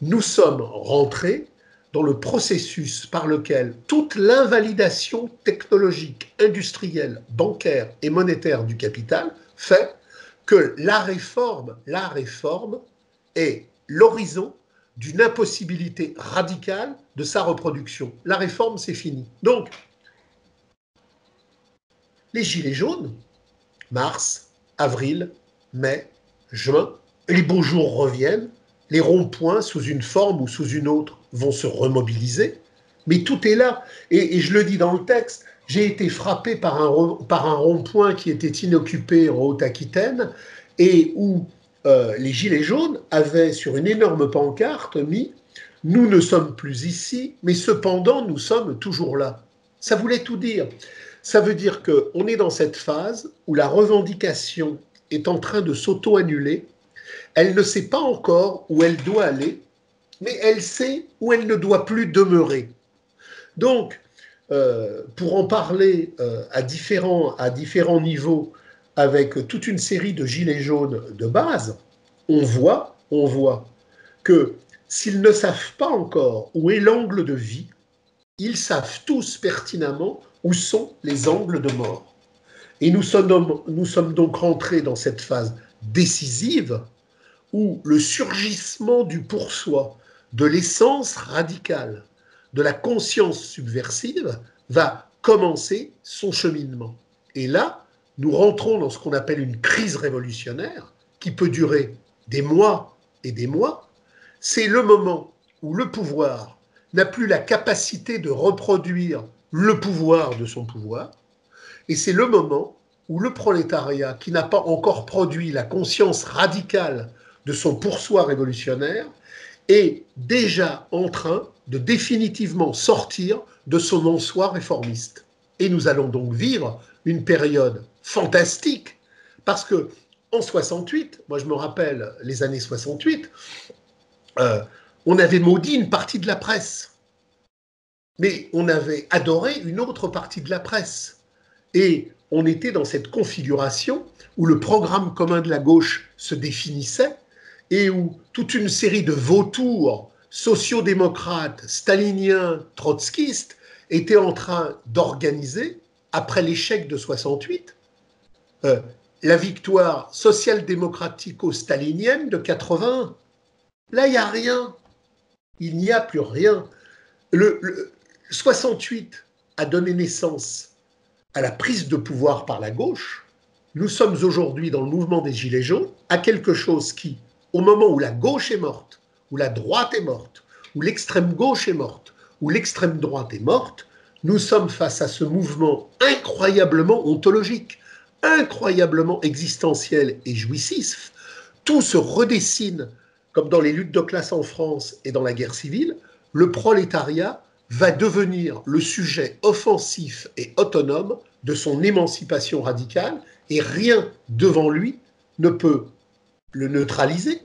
Nous sommes rentrés dans le processus par lequel toute l'invalidation technologique, industrielle, bancaire et monétaire du capital fait que la réforme est l'horizon d'une impossibilité radicale de sa reproduction. La réforme, c'est fini. Donc, les gilets jaunes, mars, avril, mai, juin, les beaux jours reviennent, les ronds-points, sous une forme ou sous une autre, vont se remobiliser, mais tout est là. Et je le dis dans le texte, j'ai été frappé par un rond-point qui était inoccupé en Haute-Aquitaine et où les gilets jaunes avaient sur une énorme pancarte mis « Nous ne sommes plus ici, mais cependant nous sommes toujours là ». Ça voulait tout dire. Ça veut dire qu'on est dans cette phase où la revendication est en train de s'auto-annuler. Elle ne sait pas encore où elle doit aller, mais elle sait où elle ne doit plus demeurer. Donc, pour en parler à différents niveaux avec toute une série de gilets jaunes de base, on voit que s'ils ne savent pas encore où est l'angle de vie, ils savent tous pertinemment où sont les angles de mort. Et nous sommes donc rentrés dans cette phase décisive où le surgissement du pour-soi, de l'essence radicale, de la conscience subversive va commencer son cheminement. Et là, nous rentrons dans ce qu'on appelle une crise révolutionnaire qui peut durer des mois et des mois. C'est le moment où le pouvoir n'a plus la capacité de reproduire le pouvoir de son pouvoir. Et c'est le moment où le prolétariat, qui n'a pas encore produit la conscience radicale de son pour-soi révolutionnaire, est déjà en train de définitivement sortir de son en-soi réformiste. Et nous allons donc vivre une période fantastique, parce que en 68, moi je me rappelle les années 68, on avait maudit une partie de la presse, mais on avait adoré une autre partie de la presse. Et on était dans cette configuration où le programme commun de la gauche se définissait et où toute une série de vautours sociodémocrates, staliniens, trotskistes étaient en train d'organiser, après l'échec de 68, la victoire social-démocratico-stalinienne de 81. Là, il n'y a rien. Il n'y a plus rien. 68 a donné naissance à la prise de pouvoir par la gauche. Nous sommes aujourd'hui dans le mouvement des Gilets jaunes à quelque chose qui, au moment où la gauche est morte, où la droite est morte, où l'extrême gauche est morte, où l'extrême droite est morte, nous sommes face à ce mouvement incroyablement ontologique, incroyablement existentiel et jouissif. Tout se redessine comme dans les luttes de classe en France et dans la guerre civile. Le prolétariat va devenir le sujet offensif et autonome de son émancipation radicale, et rien devant lui ne peut le neutraliser,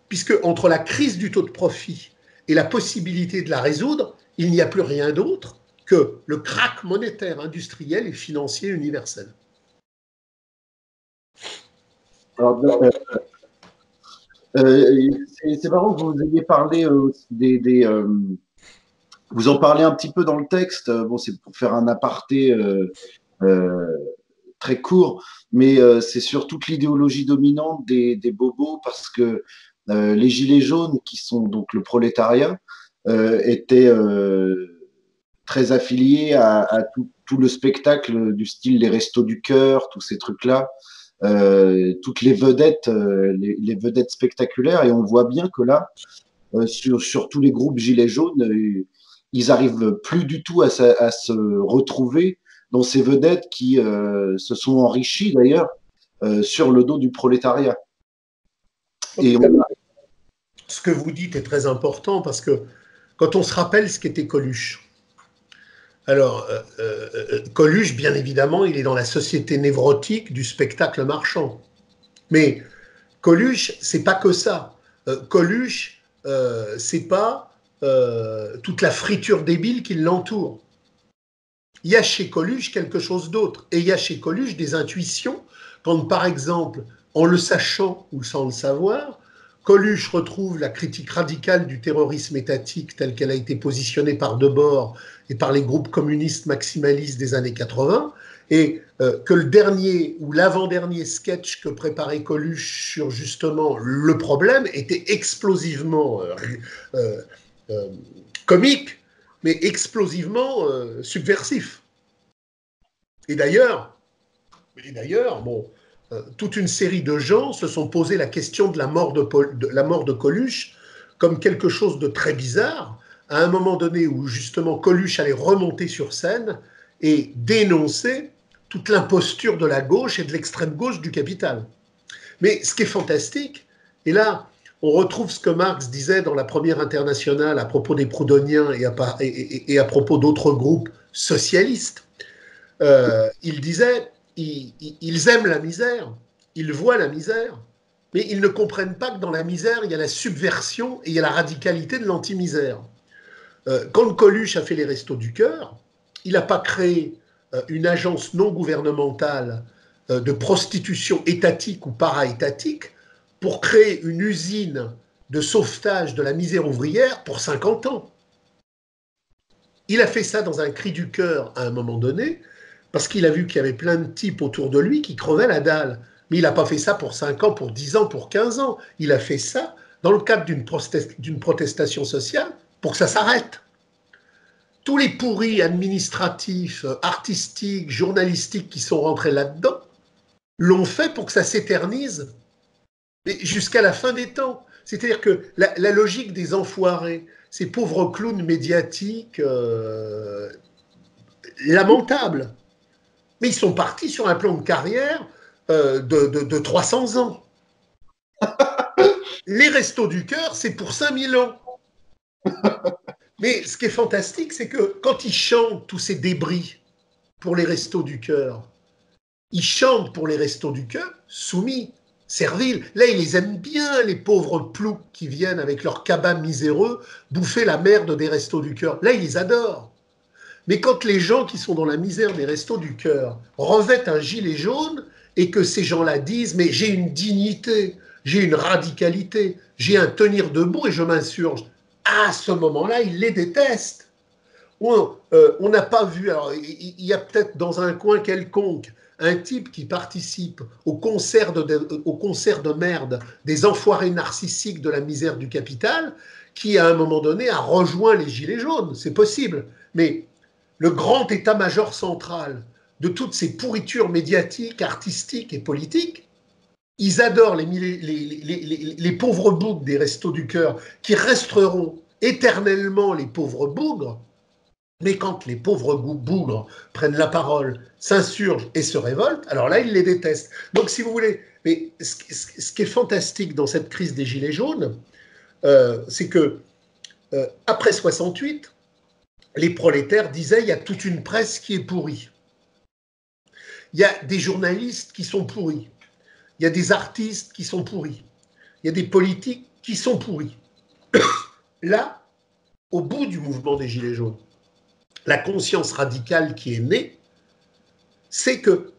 puisque entre la crise du taux de profit et la possibilité de la résoudre, il n'y a plus rien d'autre que le krach monétaire, industriel et financier universel. Alors, c'est marrant que vous ayez parlé vous en parlez un petit peu dans le texte. Bon, c'est pour faire un aparté euh, très court, mais c'est sur toute l'idéologie dominante des bobos, parce que les gilets jaunes, qui sont donc le prolétariat, étaient très affiliés à tout le spectacle du style les Restos du Cœur, tous ces trucs-là, toutes les vedettes spectaculaires. Et on voit bien que là, sur tous les groupes gilets jaunes, ils arrivent plus du tout à se retrouver dans ces vedettes qui se sont enrichies d'ailleurs sur le dos du prolétariat. Et ce que vous dites est très important, parce que quand on se rappelle ce qu'était Coluche, alors Coluche, bien évidemment, il est dans la société névrotique du spectacle marchand. Mais Coluche, c'est pas que ça. Coluche, c'est pas toute la friture débile qui l'entoure. Il y a chez Coluche quelque chose d'autre. Et il y a chez Coluche des intuitions, quand par exemple, en le sachant ou sans le savoir, Coluche retrouve la critique radicale du terrorisme étatique telle qu'elle a été positionnée par Debord et par les groupes communistes maximalistes des années 80, et que le dernier ou l'avant-dernier sketch que préparait Coluche sur justement le problème était explosivement comique, mais explosivement subversif. Et d'ailleurs, bon, toute une série de gens se sont posé la question de la mort de Coluche comme quelque chose de très bizarre, à un moment donné où justement Coluche allait remonter sur scène et dénoncer toute l'imposture de la gauche et de l'extrême gauche du capital. Mais ce qui est fantastique, et là, on retrouve ce que Marx disait dans la Première Internationale à propos des Proudhoniens et à propos d'autres groupes socialistes. Il disait, ils aiment la misère, ils voient la misère, mais ils ne comprennent pas que dans la misère, il y a la subversion et il y a la radicalité de l'anti-misère. Quand Coluche a fait les Restos du Cœur, il n'a pas créé une agence non gouvernementale de prostitution étatique ou para-étatique pour créer une usine de sauvetage de la misère ouvrière pour 50 ans. Il a fait ça dans un cri du cœur à un moment donné, parce qu'il a vu qu'il y avait plein de types autour de lui qui crevaient la dalle. Mais il n'a pas fait ça pour 5 ans, pour 10 ans, pour 15 ans. Il a fait ça dans le cadre d'une protestation sociale pour que ça s'arrête. Tous les pourris administratifs, artistiques, journalistiques qui sont rentrés là-dedans l'ont fait pour que ça s'éternise jusqu'à la fin des temps. C'est-à-dire que la logique des enfoirés, ces pauvres clowns médiatiques lamentables, mais ils sont partis sur un plan de carrière de 300 ans. Les Restos du Cœur, c'est pour 5000 ans. Mais ce qui est fantastique, c'est que quand ils chantent tous ces débris pour les Restos du Cœur, ils chantent pour les Restos du Cœur soumis, serviles. Là, ils les aiment bien, les pauvres ploucs qui viennent avec leurs cabas miséreux bouffer la merde des Restos du Cœur. Là, ils les adorent. Mais quand les gens qui sont dans la misère des Restos du Cœur revêtent un gilet jaune et que ces gens-là disent « mais j'ai une dignité, j'ai une radicalité, j'ai un tenir debout et je m'insurge », à ce moment-là, ils les détestent. On n'a pas vu, alors il y a peut-être dans un coin quelconque un type qui participe au concert de merde des enfoirés narcissiques de la misère du capital, qui à un moment donné a rejoint les gilets jaunes, c'est possible. Mais le grand état-major central de toutes ces pourritures médiatiques, artistiques et politiques, ils adorent les pauvres bougres des Restos du Cœur, qui resteront éternellement les pauvres bougres, Mais quand les pauvres bougres prennent la parole, s'insurgent et se révoltent, alors là, ils les détestent. Donc, si vous voulez, mais ce qui est fantastique dans cette crise des Gilets jaunes, c'est que après 68, les prolétaires disaient il y a toute une presse qui est pourrie. Il y a des journalistes qui sont pourris. Il y a des artistes qui sont pourris. Il y a des politiques qui sont pourris. Là, au bout du mouvement des Gilets jaunes, la conscience radicale qui est née, c'est que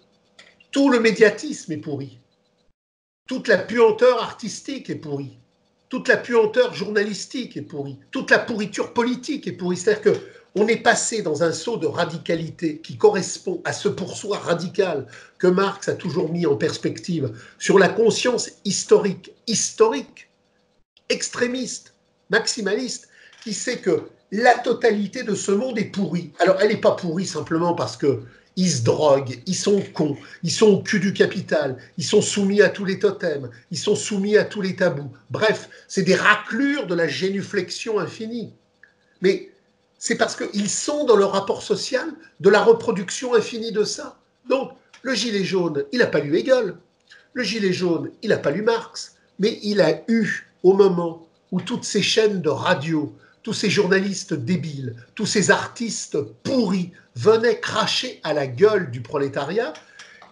tout le médiatisme est pourri. Toute la puanteur artistique est pourrie. Toute la puanteur journalistique est pourrie. Toute la pourriture politique est pourrie. C'est-à-dire qu'on est passé dans un saut de radicalité qui correspond à ce pour-soi radical que Marx a toujours mis en perspective sur la conscience historique, extrémiste, maximaliste, qui sait que la totalité de ce monde est pourrie. Alors, elle n'est pas pourrie simplement parce qu'ils se droguent, ils sont cons, ils sont au cul du capital, ils sont soumis à tous les totems, ils sont soumis à tous les tabous. Bref, c'est des raclures de la génuflexion infinie. Mais c'est parce qu'ils sont dans le rapport social de la reproduction infinie de ça. Donc, le gilet jaune, il n'a pas lu Hegel. Le gilet jaune, il n'a pas lu Marx. Mais il a eu, au moment où toutes ces chaînes de radio, tous ces journalistes débiles, tous ces artistes pourris venaient cracher à la gueule du prolétariat,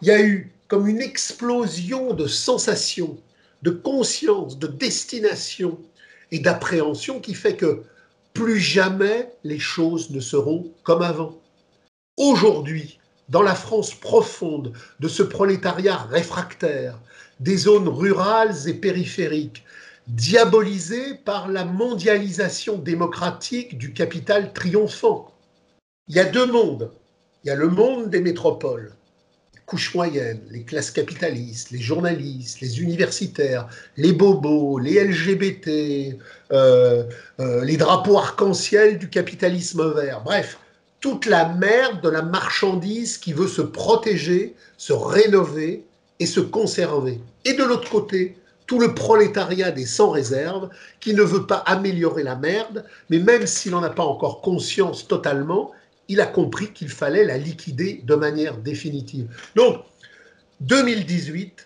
il y a eu comme une explosion de sensations, de conscience, de destination et d'appréhension qui fait que plus jamais les choses ne seront comme avant. Aujourd'hui, dans la France profonde de ce prolétariat réfractaire, des zones rurales et périphériques, diabolisées par la mondialisation démocratique du capital triomphant. Il y a deux mondes. Il y a le monde des métropoles, les couches moyennes, les classes capitalistes, les journalistes, les universitaires, les bobos, les LGBT, les drapeaux arc-en-ciel du capitalisme vert. Bref, toute la merde de la marchandise qui veut se protéger, se rénover et se conserver. Et de l'autre côté, tout le prolétariat des sans réserve qui ne veut pas améliorer la merde, mais même s'il n'en a pas encore conscience totalement, il a compris qu'il fallait la liquider de manière définitive. Donc, 2018-2019,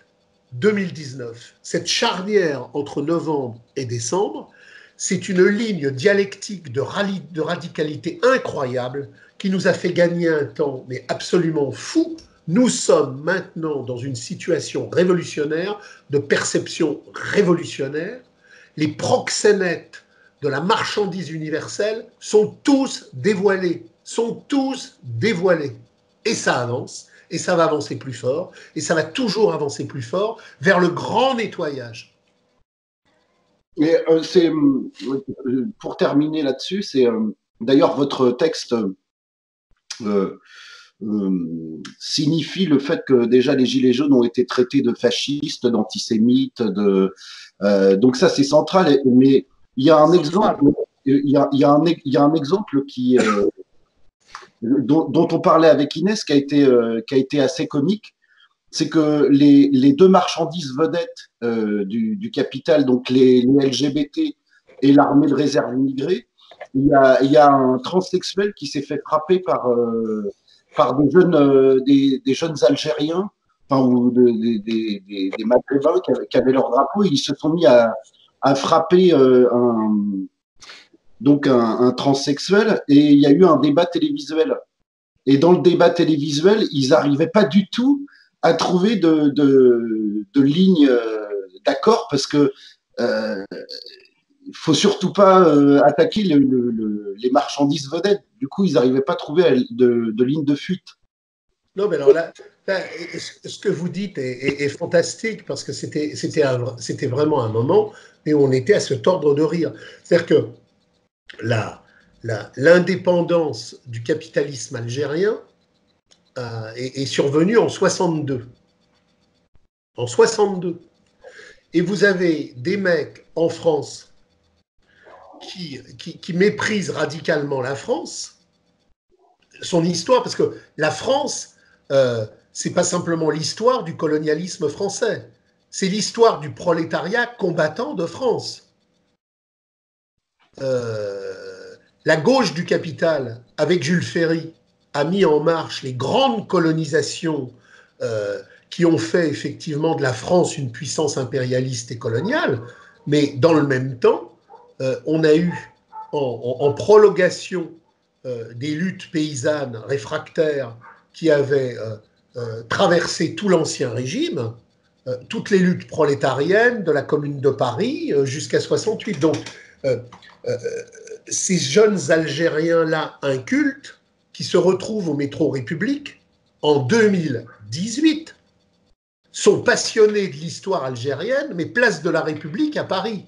cette charnière entre novembre et décembre, c'est une ligne dialectique de radicalité incroyable qui nous a fait gagner un temps, mais absolument fou. Nous sommes maintenant dans une situation révolutionnaire, de perception révolutionnaire. Les proxénètes de la marchandise universelle sont tous dévoilés, Et ça avance, et ça va avancer plus fort, et ça va toujours avancer plus fort vers le grand nettoyage. Mais pour terminer là-dessus, c'est d'ailleurs votre texte signifie le fait que déjà les Gilets jaunes ont été traités de fascistes, d'antisémites, donc ça c'est central. Mais il y a un exemple, il y a un exemple qui dont on parlait avec Inès qui a été assez comique. C'est que les deux marchandises vedettes du capital, donc les LGBT et l'armée de réserve immigrée, il y a un transsexuel qui s'est fait frapper par des jeunes Algériens, enfin, ou des Maghrébins qui avaient leur drapeau, et ils se sont mis à frapper un transsexuel, et il y a eu un débat télévisuel. Et dans le débat télévisuel, ils n'arrivaient pas du tout à trouver de ligne d'accord, parce que faut surtout pas attaquer les marchandises vedettes. Du coup, ils n'arrivaient pas à trouver de ligne de fuite. Non, mais alors là, ce que vous dites est fantastique, parce que c'était vraiment un moment où on était à se tordre de rire. C'est-à-dire que l'indépendance du capitalisme algérien est survenue en 62. En 62. Et vous avez des mecs en France qui méprisent radicalement la France, son histoire, parce que la France, c'est pas simplement l'histoire du colonialisme français, c'est l'histoire du prolétariat combattant de France. la gauche du capital, avec Jules Ferry, a mis en marche les grandes colonisations qui ont fait effectivement de la France une puissance impérialiste et coloniale, mais dans le même temps, on a eu en prolongation des luttes paysannes réfractaires qui avaient traversé tout l'Ancien Régime, toutes les luttes prolétariennes de la Commune de Paris jusqu'à 68. Donc, ces jeunes Algériens-là incultes qui se retrouvent au métro République en 2018 sont passionnés de l'histoire algérienne, mais place de la République à Paris.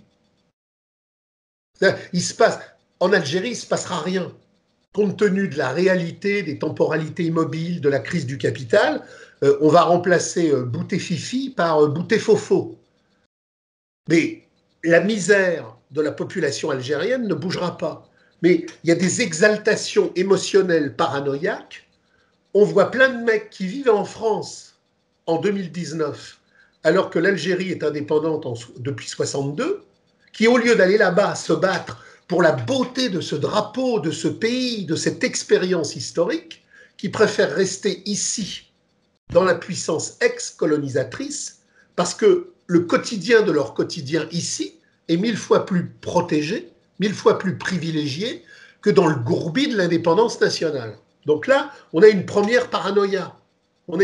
En Algérie, il ne se passera rien. Compte tenu de la réalité, des temporalités immobiles, de la crise du capital, on va remplacer Bouteflika par Bouteflika. Mais la misère de la population algérienne ne bougera pas. Mais il y a des exaltations émotionnelles paranoïaques. On voit plein de mecs qui vivent en France en 2019, alors que l'Algérie est indépendante depuis 62, qui au lieu d'aller là-bas se battre pour la beauté de ce drapeau, de ce pays, de cette expérience historique, qui préfèrent rester ici, dans la puissance ex-colonisatrice, parce que le quotidien de leur quotidien ici est 1000 fois plus protégé, 1000 fois plus privilégié que dans le gourbi de l'indépendance nationale. Donc là, on a une première paranoïa. Vous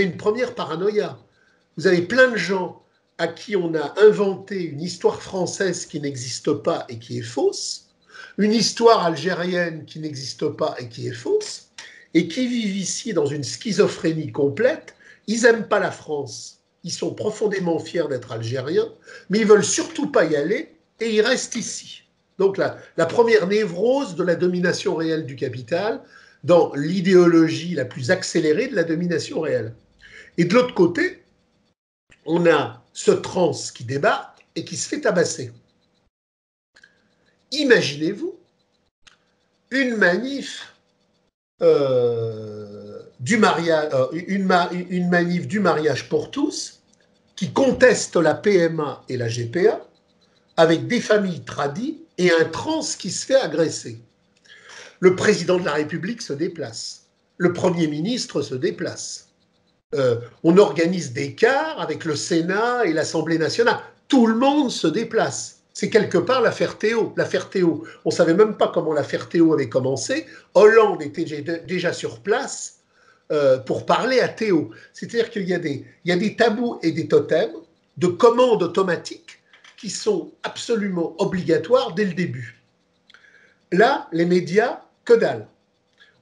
avez plein de gens à qui on a inventé une histoire française qui n'existe pas et qui est fausse, une histoire algérienne qui n'existe pas et qui est fausse, et qui vivent ici dans une schizophrénie complète. Ils n'aiment pas la France, ils sont profondément fiers d'être algériens, mais ils ne veulent surtout pas y aller et ils restent ici. Donc la première névrose de la domination réelle du capital dans l'idéologie la plus accélérée de la domination réelle. Et de l'autre côté, on a ce trans qui débarque et qui se fait tabasser. Imaginez-vous une manif du mariage pour tous qui conteste la PMA et la GPA avec des familles tradies et un trans qui se fait agresser. Le président de la République se déplace, le Premier ministre se déplace. On organise des cars avec le Sénat et l'Assemblée nationale. Tout le monde se déplace. C'est quelque part l'affaire Théo. L'affaire Théo, on ne savait même pas comment l'affaire Théo avait commencé. Hollande était déjà sur place pour parler à Théo. C'est-à-dire qu'il y a des tabous et des totems de commandes automatiques qui sont absolument obligatoires dès le début. Là, les médias, que dalle.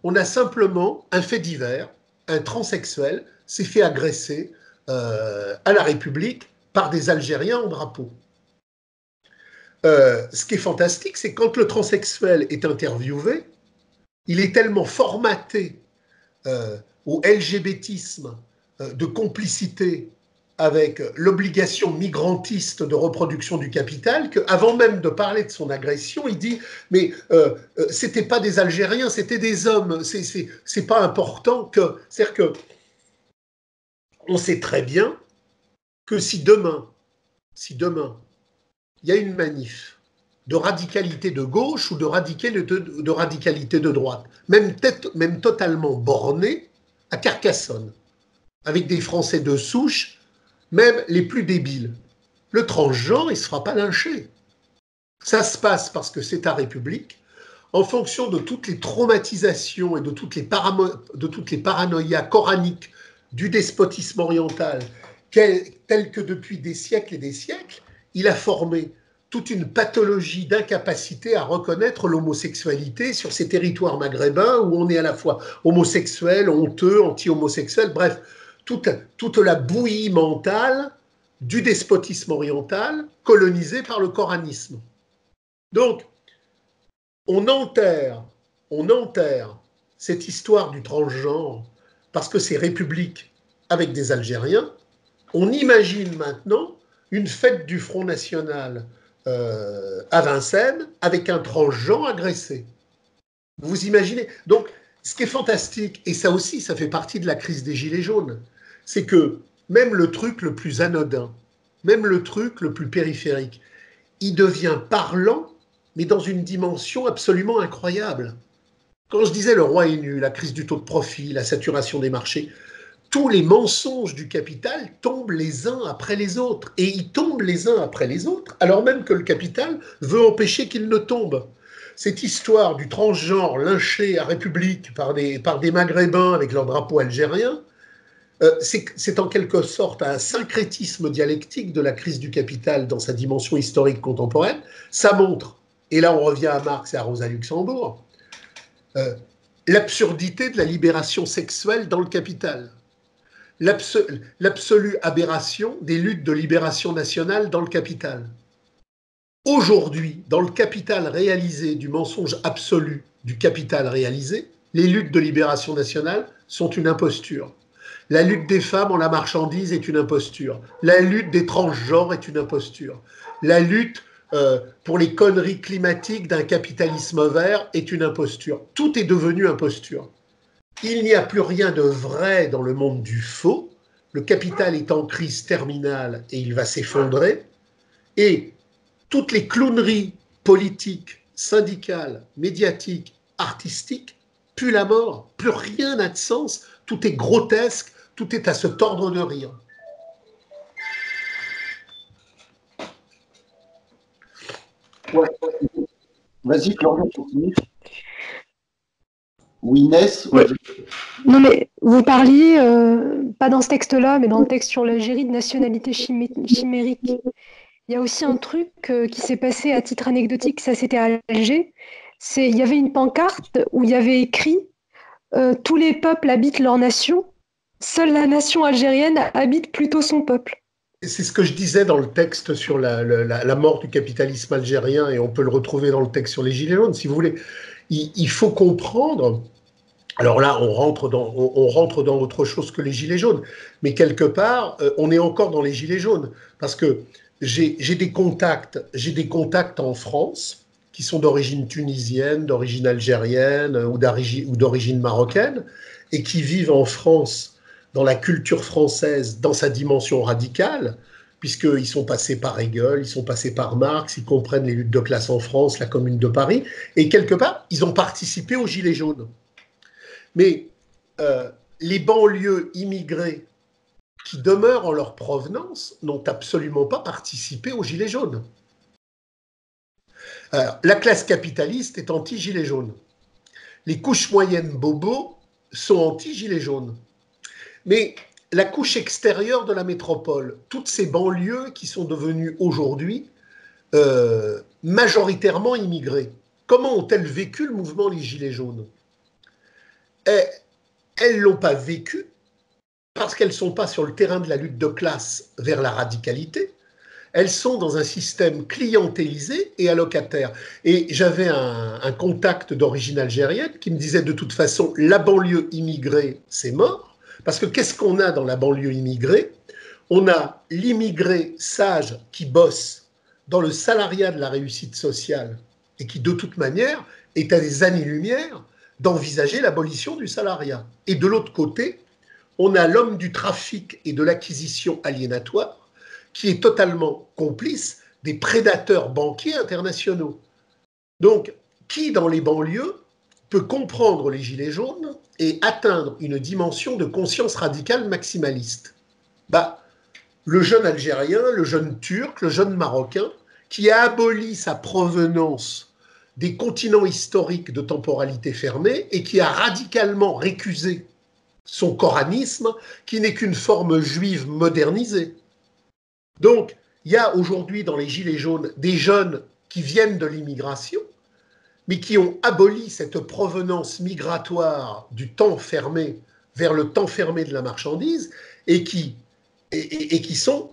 On a simplement un fait divers, un transsexuel s'est fait agresser à la République par des Algériens en drapeau. Ce qui est fantastique, c'est quand le transsexuel est interviewé, il est tellement formaté au LGBTisme de complicité avec l'obligation migrantiste de reproduction du capital, qu'avant même de parler de son agression, il dit « mais c'était pas des Algériens, c'était des hommes, c'est pas important que… » C'est-à-dire que on sait très bien que si demain, il y a une manif de radicalité de gauche ou de radicalité de droite, même totalement bornée, à Carcassonne, avec des Français de souche, même les plus débiles, le transgenre, il ne se fera pas lyncher. Ça se passe parce que c'est ta République, en fonction de toutes les traumatisations et de toutes les paranoïas coraniques du despotisme oriental, tel que depuis des siècles et des siècles, il a formé toute une pathologie d'incapacité à reconnaître l'homosexualité sur ces territoires maghrébins où on est à la fois homosexuel, honteux, anti-homosexuel, bref, toute la bouillie mentale du despotisme oriental colonisé par le coranisme. Donc, on enterre cette histoire du transgenre parce que c'est République avec des Algériens. On imagine maintenant une fête du Front National à Vincennes avec un transgenre agressé. Vous imaginez? Donc, ce qui est fantastique, et ça aussi, ça fait partie de la crise des Gilets jaunes, c'est que même le truc le plus anodin, même le truc le plus périphérique, il devient parlant mais dans une dimension absolument incroyable. Quand je disais le roi est nu, la crise du taux de profit, la saturation des marchés, tous les mensonges du capital tombent les uns après les autres. Et ils tombent les uns après les autres, alors même que le capital veut empêcher qu'ils ne tombent. Cette histoire du transgenre lynché à République par des Maghrébins avec leur drapeau algérien, c'est en quelque sorte un syncrétisme dialectique de la crise du capital dans sa dimension historique contemporaine. Ça montre, et là on revient à Marx et à Rosa Luxembourg, l'absurdité de la libération sexuelle dans le capital, l'absolue aberration des luttes de libération nationale dans le capital. Aujourd'hui, dans le capital réalisé du mensonge absolu du capital réalisé, les luttes de libération nationale sont une imposture. La lutte des femmes en la marchandise est une imposture. La lutte des transgenres est une imposture. La lutte pour les conneries climatiques d'un capitalisme vert est une imposture. Tout est devenu imposture. Il n'y a plus rien de vrai dans le monde du faux. Le capital est en crise terminale et il va s'effondrer. Et toutes les clowneries politiques, syndicales, médiatiques, artistiques puent la mort. Plus rien n'a de sens. Tout est grotesque. Tout est à se tordre de rire. Ouais. Vas-y, Florian, continue. Ou Inès. Ouais. Non, mais vous parliez, pas dans ce texte-là, mais dans le texte sur l'Algérie de nationalité chimérique. Il y a aussi un truc qui s'est passé à titre anecdotique, ça c'était à Alger. Il y avait une pancarte où il y avait écrit tous les peuples habitent leur nation, seule la nation algérienne habite plutôt son peuple. C'est ce que je disais dans le texte sur la mort du capitalisme algérien, et on peut le retrouver dans le texte sur les Gilets jaunes, si vous voulez. Il faut comprendre. Alors là, on rentre dans autre chose que les Gilets jaunes, mais quelque part, on est encore dans les Gilets jaunes, parce que j'ai des contacts en France qui sont d'origine tunisienne, d'origine algérienne ou d'origine marocaine, et qui vivent en France dans la culture française, dans sa dimension radicale, puisqu'ils sont passés par Hegel, ils sont passés par Marx, ils comprennent les luttes de classe en France, la Commune de Paris, et quelque part, ils ont participé aux Gilets jaunes. Mais les banlieues immigrées qui demeurent en leur provenance n'ont absolument pas participé aux Gilets jaunes. Alors, la classe capitaliste est anti-Gilets jaunes. Les couches moyennes bobos sont anti-Gilets jaunes. Mais la couche extérieure de la métropole, toutes ces banlieues qui sont devenues aujourd'hui majoritairement immigrées, comment ont-elles vécu le mouvement des Gilets jaunes ? Elles ne l'ont pas vécu parce qu'elles ne sont pas sur le terrain de la lutte de classe vers la radicalité. Elles sont dans un système clientélisé et allocataire. Et j'avais un contact d'origine algérienne qui me disait de toute façon, la banlieue immigrée, c'est mort. Parce que qu'est-ce qu'on a dans la banlieue immigrée ? On a l'immigré sage qui bosse dans le salariat de la réussite sociale et qui, de toute manière, est à des années-lumière d'envisager l'abolition du salariat. Et de l'autre côté, on a l'homme du trafic et de l'acquisition aliénatoire qui est totalement complice des prédateurs banquiers internationaux. Donc, qui dans les banlieues peut comprendre les Gilets jaunes et atteindre une dimension de conscience radicale maximaliste ? Le jeune Algérien, le jeune Turc, le jeune Marocain, qui a aboli sa provenance des continents historiques de temporalité fermée et qui a radicalement récusé son coranisme, qui n'est qu'une forme juive modernisée. Donc, il y a aujourd'hui dans les Gilets jaunes des jeunes qui viennent de l'immigration, mais qui ont aboli cette provenance migratoire du temps fermé vers le temps fermé de la marchandise et qui sont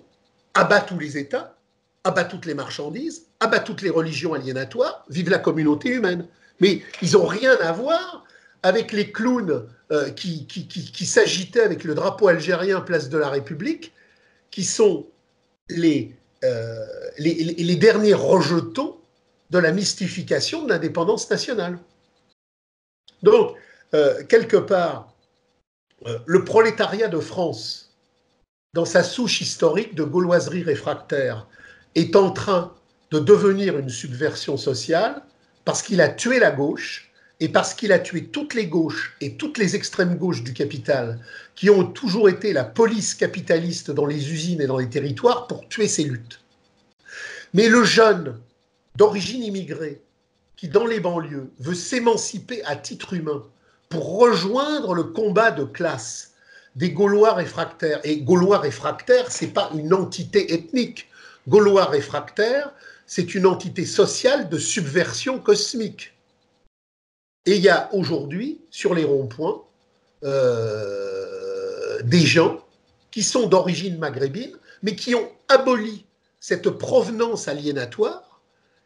abat tous les États, abat toutes les marchandises, abat toutes les religions aliénatoires, vive la communauté humaine. Mais ils n'ont rien à voir avec les clowns qui s'agitaient avec le drapeau algérien place de la République, qui sont les derniers rejetons de la mystification de l'indépendance nationale. Donc, quelque part, le prolétariat de France, dans sa souche historique de gauloiserie réfractaire, est en train de devenir une subversion sociale parce qu'il a tué la gauche et parce qu'il a tué toutes les gauches et toutes les extrêmes gauches du capital qui ont toujours été la police capitaliste dans les usines et dans les territoires pour tuer ces luttes. Mais le jeune d'origine immigrée qui, dans les banlieues, veut s'émanciper à titre humain pour rejoindre le combat de classe des Gaulois réfractaires. Et Gaulois réfractaires, ce n'est pas une entité ethnique. Gaulois réfractaires, c'est une entité sociale de subversion cosmique. Et il y a aujourd'hui, sur les ronds-points, des gens qui sont d'origine maghrébine, mais qui ont aboli cette provenance aliénatoire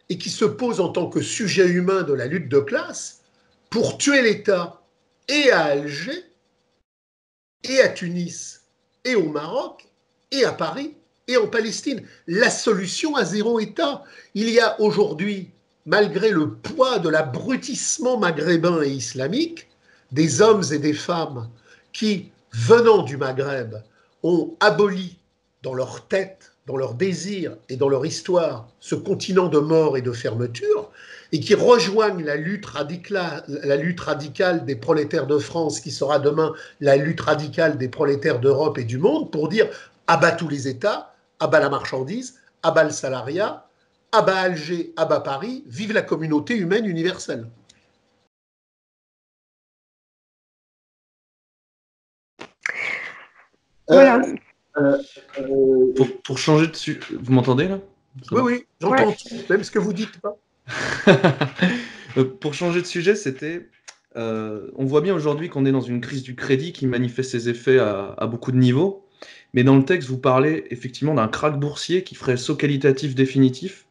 et qui se posent en tant que sujet humain de la lutte de classe pour tuer l'État et à Alger, et à Tunis, et au Maroc, et à Paris, et en Palestine. La solution à zéro État. Il y a aujourd'hui, malgré le poids de l'abrutissement maghrébin et islamique, des hommes et des femmes qui, venant du Maghreb, ont aboli dans leur tête, dans leur désir et dans leur histoire ce continent de mort et de fermeture, et qui rejoignent la lutte radicale des prolétaires de France, qui sera demain la lutte radicale des prolétaires d'Europe et du monde, pour dire abat tous les États, abat la marchandise, abat le salariat, abat Alger, abat Paris, vive la communauté humaine universelle. Voilà. Pour changer de sujet, vous m'entendez là? Oui, oui, j'entends tout, même ce que vous dites pas. Pour changer de sujet, c'était... on voit bien aujourd'hui qu'on est dans une crise du crédit qui manifeste ses effets à beaucoup de niveaux. Mais dans le texte, vous parlez effectivement d'un krach boursier qui ferait saut qualitatif définitif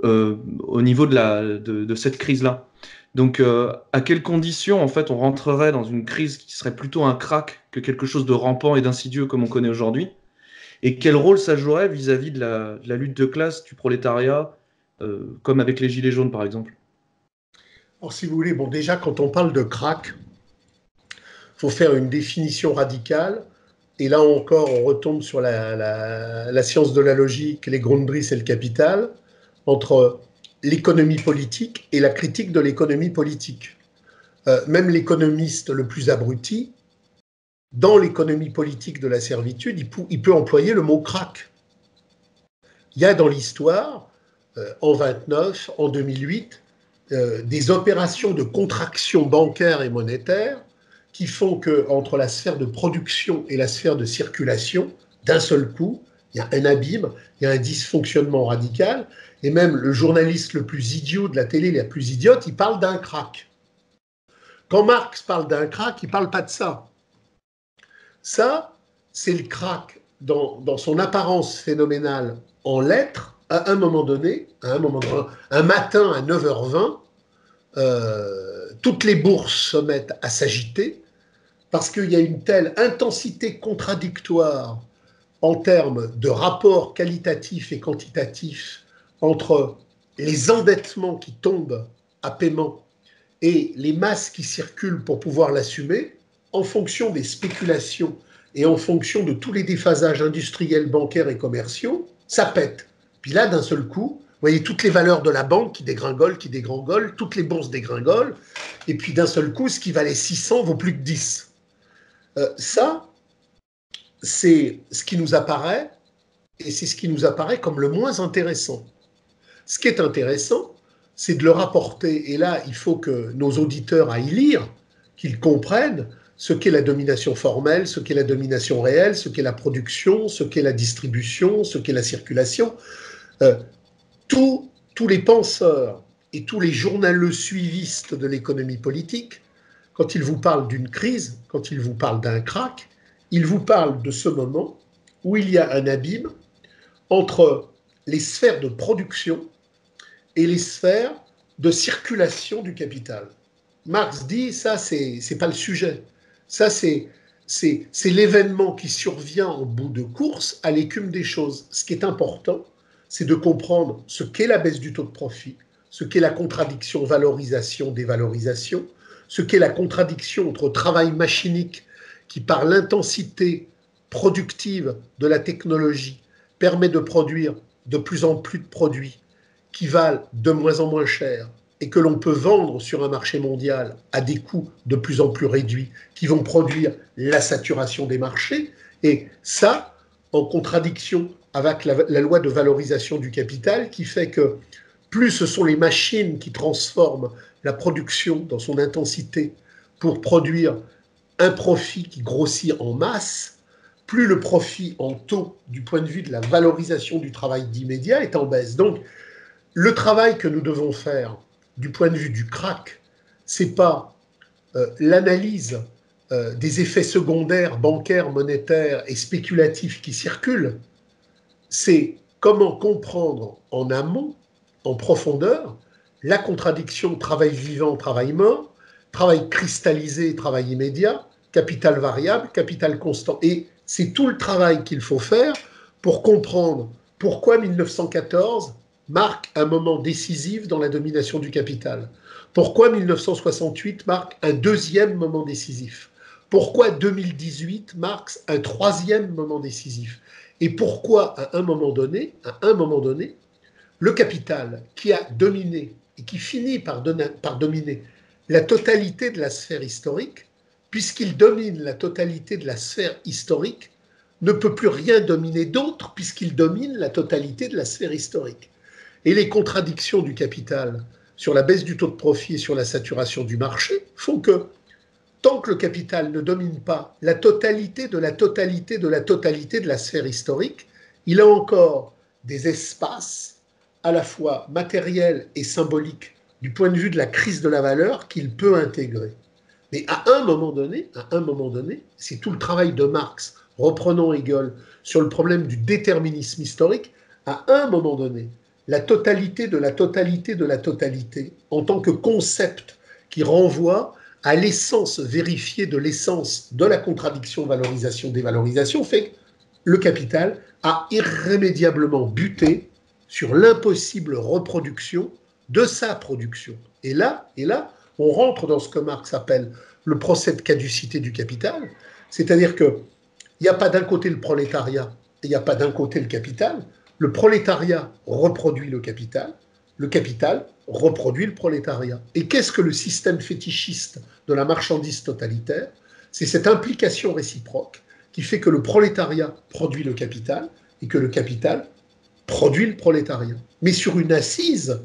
au niveau de cette crise-là. Donc, à quelles conditions, en fait, on rentrerait dans une crise qui serait plutôt un krach que quelque chose de rampant et d'insidieux comme on connaît aujourd'hui? Et quel rôle ça jouerait vis-à-vis de la lutte de classe du prolétariat, comme avec les Gilets jaunes, par exemple? Alors, si vous voulez, bon, déjà, quand on parle de krach, il faut faire une définition radicale. Et là encore, on retombe sur la science de la logique, les Grundrisse et le capital, entre l'économie politique et la critique de l'économie politique. Même l'économiste le plus abruti, dans l'économie politique de la servitude, il peut employer le mot krach. Il y a dans l'histoire, en 29, en 2008, des opérations de contraction bancaire et monétaire qui font qu'entre la sphère de production et la sphère de circulation, d'un seul coup, il y a un abîme, il y a un dysfonctionnement radical, et même le journaliste le plus idiot de la télé, la plus idiote, il parle d'un krach. Quand Marx parle d'un krach, il ne parle pas de ça. Ça, c'est le krach dans son apparence phénoménale en lettres, à un moment donné, un matin à 9h20, toutes les bourses se mettent à s'agiter parce qu'il y a une telle intensité contradictoire en termes de rapports qualitatifs et quantitatifs entre les endettements qui tombent à paiement et les masses qui circulent pour pouvoir l'assumer, en fonction des spéculations et en fonction de tous les déphasages industriels, bancaires et commerciaux, ça pète. Puis là, d'un seul coup, vous voyez toutes les valeurs de la banque qui dégringolent, toutes les bourses dégringolent, et puis d'un seul coup, ce qui valait 600 vaut plus que 10. Ça, c'est ce qui nous apparaît, et c'est ce qui nous apparaît comme le moins intéressant. Ce qui est intéressant, c'est de le rapporter, et là, il faut que nos auditeurs aillent lire, qu'ils comprennent ce qu'est la domination formelle, ce qu'est la domination réelle, ce qu'est la production, ce qu'est la distribution, ce qu'est la circulation. Tous les penseurs et tous les journaleux suivistes de l'économie politique, quand ils vous parlent d'une crise, quand ils vous parlent d'un krach, ils vous parlent de ce moment où il y a un abîme entre les sphères de production et les sphères de circulation du capital. Marx dit, ça, c'est pas le sujet. Ça, c'est l'événement qui survient en bout de course à l'écume des choses. Ce qui est important, c'est de comprendre ce qu'est la baisse du taux de profit, ce qu'est la contradiction valorisation-dévalorisation, ce qu'est la contradiction entre travail machinique qui, par l'intensité productive de la technologie, permet de produire de plus en plus de produits qui valent de moins en moins cher et que l'on peut vendre sur un marché mondial à des coûts de plus en plus réduits, qui vont produire la saturation des marchés, et ça, en contradiction avec la loi de valorisation du capital, qui fait que plus ce sont les machines qui transforment la production dans son intensité pour produire un profit qui grossit en masse, plus le profit en taux du point de vue de la valorisation du travail d'immédiat est en baisse. Donc, le travail que nous devons faire du point de vue du crack, c'est pas l'analyse des effets secondaires bancaires, monétaires et spéculatifs qui circulent, c'est comment comprendre en amont, en profondeur, la contradiction travail vivant, travail mort, travail cristallisé, travail immédiat, capital variable, capital constant. Et c'est tout le travail qu'il faut faire pour comprendre pourquoi 1914 marque un moment décisif dans la domination du capital. Pourquoi 1968 marque un deuxième moment décisif. Pourquoi 2018 marque un troisième moment décisif. Et pourquoi, à un moment donné, le capital qui a dominé et qui finit par dominer la totalité de la sphère historique, puisqu'il domine la totalité de la sphère historique, ne peut plus rien dominer d'autre puisqu'il domine la totalité de la sphère historique. Et les contradictions du capital sur la baisse du taux de profit et sur la saturation du marché font que tant que le capital ne domine pas la totalité de la totalité de la totalité de la sphère historique, il a encore des espaces à la fois matériels et symboliques du point de vue de la crise de la valeur qu'il peut intégrer. Mais à un moment donné, c'est tout le travail de Marx, reprenons Hegel, sur le problème du déterminisme historique, à un moment donné, la totalité de la totalité de la totalité, en tant que concept qui renvoie à l'essence vérifiée de l'essence de la contradiction valorisation-dévalorisation, fait que le capital a irrémédiablement buté sur l'impossible reproduction de sa production. Et là, on rentre dans ce que Marx appelle le procès de caducité du capital, c'est-à-dire qu'il n'y a pas d'un côté le prolétariat et il n'y a pas d'un côté le capital. Le prolétariat reproduit le capital reproduit le prolétariat. Et qu'est-ce que le système fétichiste de la marchandise totalitaire? C'est cette implication réciproque qui fait que le prolétariat produit le capital et que le capital produit le prolétariat. Mais sur une assise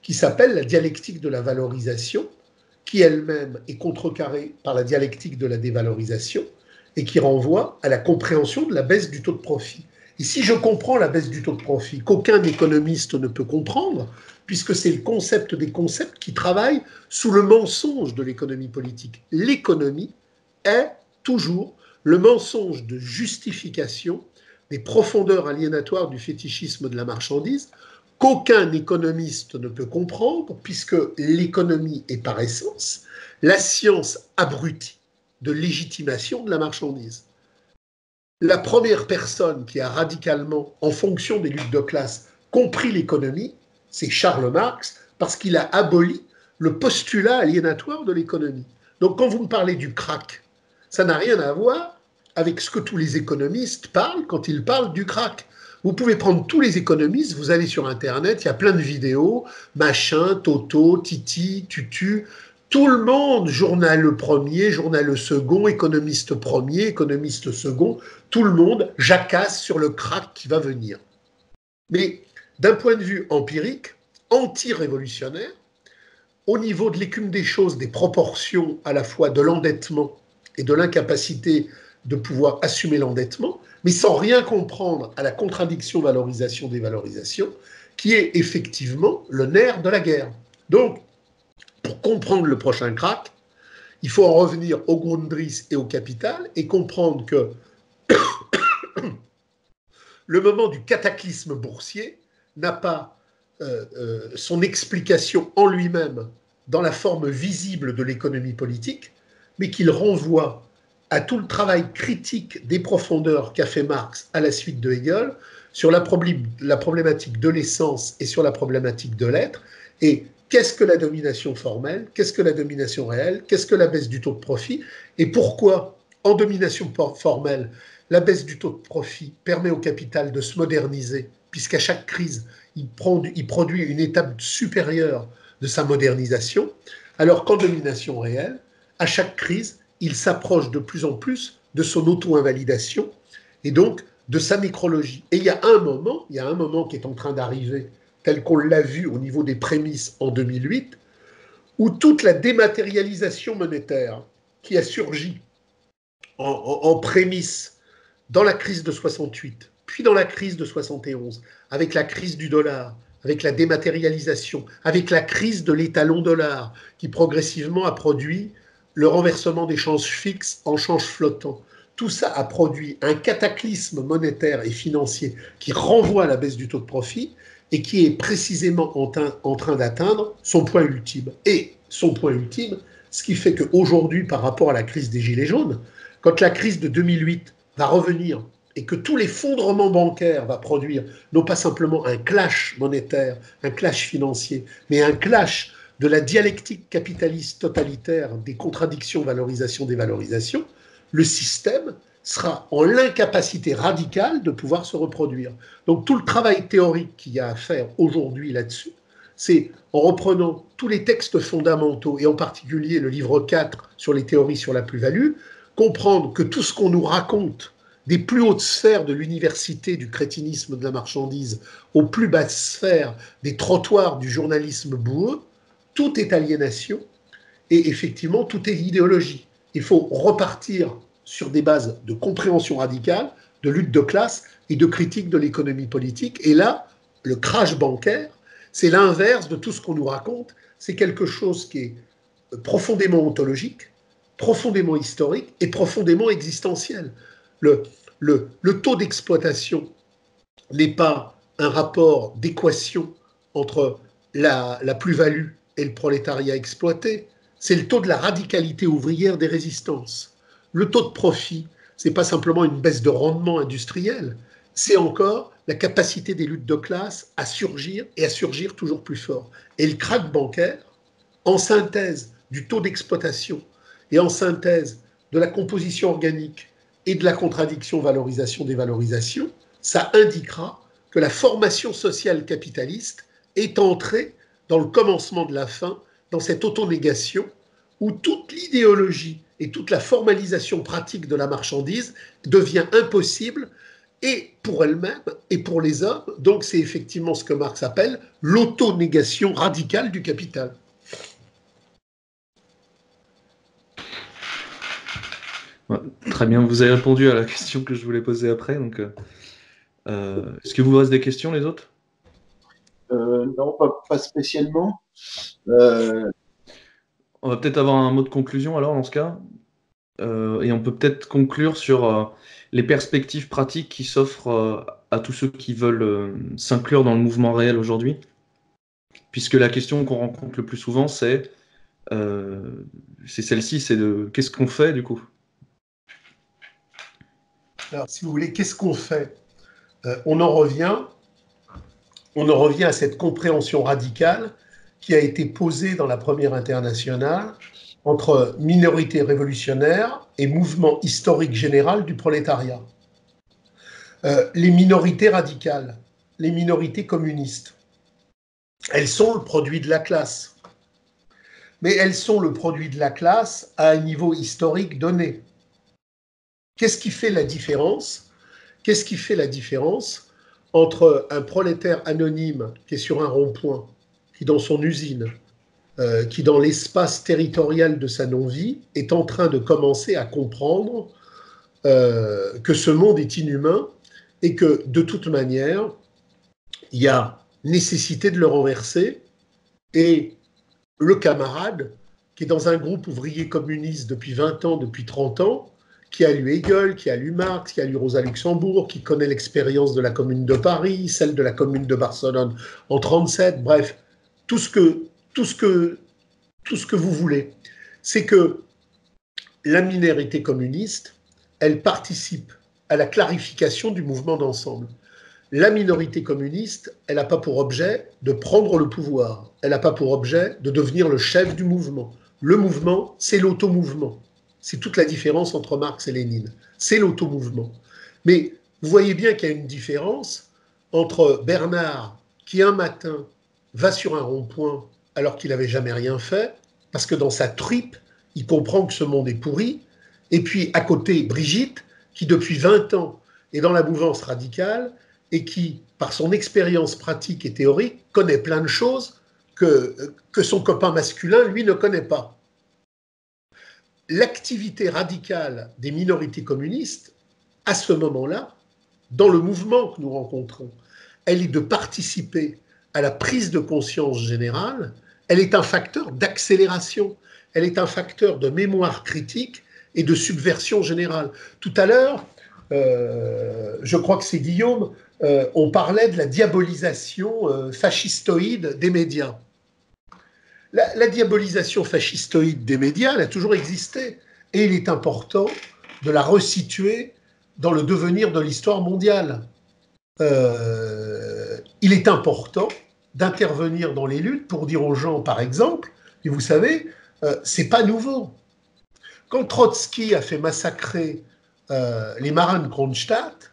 qui s'appelle la dialectique de la valorisation, qui elle-même est contrecarrée par la dialectique de la dévalorisation et qui renvoie à la compréhension de la baisse du taux de profit. Et si je comprends la baisse du taux de profit, qu'aucun économiste ne peut comprendre, puisque c'est le concept des concepts qui travaille sous le mensonge de l'économie politique. L'économie est toujours le mensonge de justification des profondeurs aliénatoires du fétichisme de la marchandise, qu'aucun économiste ne peut comprendre, puisque l'économie est par essence la science abrutie de légitimation de la marchandise. La première personne qui a radicalement, en fonction des luttes de classe, compris l'économie, c'est Karl Marx, parce qu'il a aboli le postulat aliénatoire de l'économie. Donc quand vous me parlez du crack, ça n'a rien à voir avec ce que tous les économistes parlent quand ils parlent du crack. Vous pouvez prendre tous les économistes, vous allez sur Internet, il y a plein de vidéos, machin, Toto, Titi, Tutu, tout le monde, journal le premier, journal le second, économiste premier, économiste second, tout le monde jacasse sur le crack qui va venir. Mais d'un point de vue empirique, anti-révolutionnaire, au niveau de l'écume des choses, des proportions à la fois de l'endettement et de l'incapacité de pouvoir assumer l'endettement, mais sans rien comprendre à la contradiction valorisation-dévalorisation, qui est effectivement le nerf de la guerre. Donc, pour comprendre le prochain crack, il faut en revenir au Grundrisse et au capital et comprendre que le moment du cataclysme boursier n'a pas son explication en lui-même dans la forme visible de l'économie politique, mais qu'il renvoie à tout le travail critique des profondeurs qu'a fait Marx à la suite de Hegel sur la problématique de l'essence et sur la problématique de l'être. Et qu'est-ce que la domination formelle? Qu'est-ce que la domination réelle? Qu'est-ce que la baisse du taux de profit? Et pourquoi, en domination formelle, La baisse du taux de profit permet au capital de se moderniser, puisqu'à chaque crise, il produit une étape supérieure de sa modernisation, alors qu'en domination réelle, à chaque crise, il s'approche de plus en plus de son auto-invalidation et donc de sa nécrologie. Et il y a un moment qui est en train d'arriver, tel qu'on l'a vu au niveau des prémices en 2008, où toute la dématérialisation monétaire qui a surgi en prémisse dans la crise de 68, puis dans la crise de 71, avec la crise du dollar, avec la dématérialisation, avec la crise de l'étalon dollar, qui progressivement a produit le renversement des changes fixes en changes flottants. Tout ça a produit un cataclysme monétaire et financier qui renvoie à la baisse du taux de profit et qui est précisément en train d'atteindre son point ultime. Et son point ultime, ce qui fait qu'aujourd'hui, par rapport à la crise des Gilets jaunes, quand la crise de 2008 va revenir et que tout l'effondrement bancaire va produire non pas simplement un clash monétaire, un clash financier, mais un clash de la dialectique capitaliste totalitaire des contradictions valorisation-dévalorisation, le système sera en l'incapacité radicale de pouvoir se reproduire. Donc tout le travail théorique qu'il y a à faire aujourd'hui là-dessus, c'est en reprenant tous les textes fondamentaux, et en particulier le livre 4 sur les théories sur la plus-value, comprendre que tout ce qu'on nous raconte des plus hautes sphères de l'université du crétinisme de la marchandise aux plus basses sphères des trottoirs du journalisme boueux, tout est aliénation et effectivement tout est idéologie. Il faut repartir sur des bases de compréhension radicale, de lutte de classe et de critique de l'économie politique. Et là, le crash bancaire, c'est l'inverse de tout ce qu'on nous raconte. C'est quelque chose qui est profondément ontologique, profondément historique et profondément existentiel. Le taux d'exploitation n'est pas un rapport d'équation entre la plus-value et le prolétariat exploité, c'est le taux de la radicalité ouvrière des résistances. Le taux de profit, ce n'est pas simplement une baisse de rendement industriel, c'est encore la capacité des luttes de classe à surgir et à surgir toujours plus fort. Et le krach bancaire, en synthèse du taux d'exploitation et en synthèse de la composition organique et de la contradiction valorisation-dévalorisation, ça indiquera que la formation sociale capitaliste est entrée dans le commencement de la fin, dans cette autonégation où toute l'idéologie et toute la formalisation pratique de la marchandise devient impossible et pour elle-même et pour les hommes. Donc c'est effectivement ce que Marx appelle l'autonégation radicale du capital. Ouais, très bien, vous avez répondu à la question que je voulais poser après. Donc, est-ce que vous reste des questions, les autres? Non, pas spécialement. On va peut-être avoir un mot de conclusion alors dans ce cas. Et on peut peut-être conclure sur les perspectives pratiques qui s'offrent à tous ceux qui veulent s'inclure dans le mouvement réel aujourd'hui. Puisque la question qu'on rencontre le plus souvent, c'est celle-ci, c'est de qu'est-ce qu'on fait du coup? Alors, si vous voulez, qu'est-ce qu'on fait? On en revient à cette compréhension radicale qui a été posée dans la première internationale entre minorité révolutionnaire et mouvement historique général du prolétariat. Les minorités radicales, les minorités communistes, elles sont le produit de la classe. Mais elles sont le produit de la classe à un niveau historique donné. Qu'est-ce qui fait la différence? Qu'est-ce qui fait la différence entre un prolétaire anonyme qui est sur un rond-point, qui dans son usine, qui dans l'espace territorial de sa non-vie, est en train de commencer à comprendre que ce monde est inhumain et que de toute manière, il y a nécessité de le renverser, et le camarade qui est dans un groupe ouvrier communiste depuis 20 ans, depuis 30 ans, qui a lu Hegel, qui a lu Marx, qui a lu Rosa Luxembourg, qui connaît l'expérience de la Commune de Paris, celle de la Commune de Barcelone en 1937, bref, tout ce que vous voulez. C'est que la minorité communiste, elle participe à la clarification du mouvement d'ensemble. La minorité communiste, elle n'a pas pour objet de prendre le pouvoir, elle n'a pas pour objet de devenir le chef du mouvement. Le mouvement, c'est l'automouvement. C'est toute la différence entre Marx et Lénine. C'est l'automouvement. Mais vous voyez bien qu'il y a une différence entre Bernard qui un matin va sur un rond-point alors qu'il n'avait jamais rien fait, parce que dans sa tripe, il comprend que ce monde est pourri, et puis à côté Brigitte qui depuis 20 ans est dans la mouvance radicale et qui, par son expérience pratique et théorique, connaît plein de choses que son copain masculin, lui, ne connaît pas. L'activité radicale des minorités communistes, à ce moment-là, dans le mouvement que nous rencontrons, elle est de participer à la prise de conscience générale, elle est un facteur d'accélération, elle est un facteur de mémoire critique et de subversion générale. Tout à l'heure, je crois que c'est Guillaume, on parlait de la diabolisation fascistoïde des médias. La diabolisation fascistoïde des médias, elle a toujours existé, et il est important de la resituer dans le devenir de l'histoire mondiale. Il est important d'intervenir dans les luttes pour dire aux gens, par exemple, et vous savez, c'est pas nouveau. Quand Trotsky a fait massacrer les marins de Kronstadt,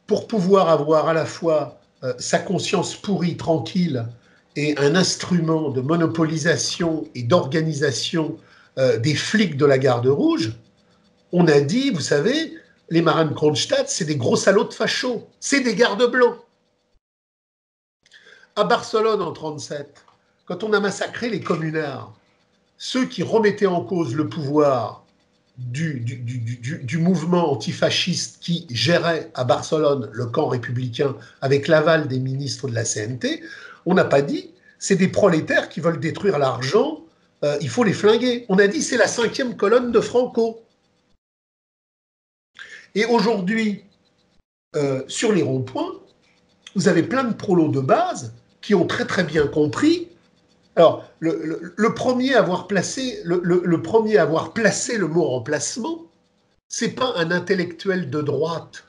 pour pouvoir avoir à la fois sa conscience pourrie, tranquille, et un instrument de monopolisation et d'organisation des flics de la Garde Rouge, on a dit, vous savez, les marins de Kronstadt, c'est des gros salauds de fachos, c'est des gardes blancs. À Barcelone en 1937, quand on a massacré les communards, ceux qui remettaient en cause le pouvoir du mouvement antifasciste qui gérait à Barcelone le camp républicain avec l'aval des ministres de la CNT, on n'a pas dit c'est des prolétaires qui veulent détruire l'argent, il faut les flinguer. On a dit c'est la 5e colonne de Franco. Et aujourd'hui, sur les ronds-points, vous avez plein de prolos de base qui ont très très bien compris. Alors, le premier à avoir placé le mot remplacement, c'est pas un intellectuel de droite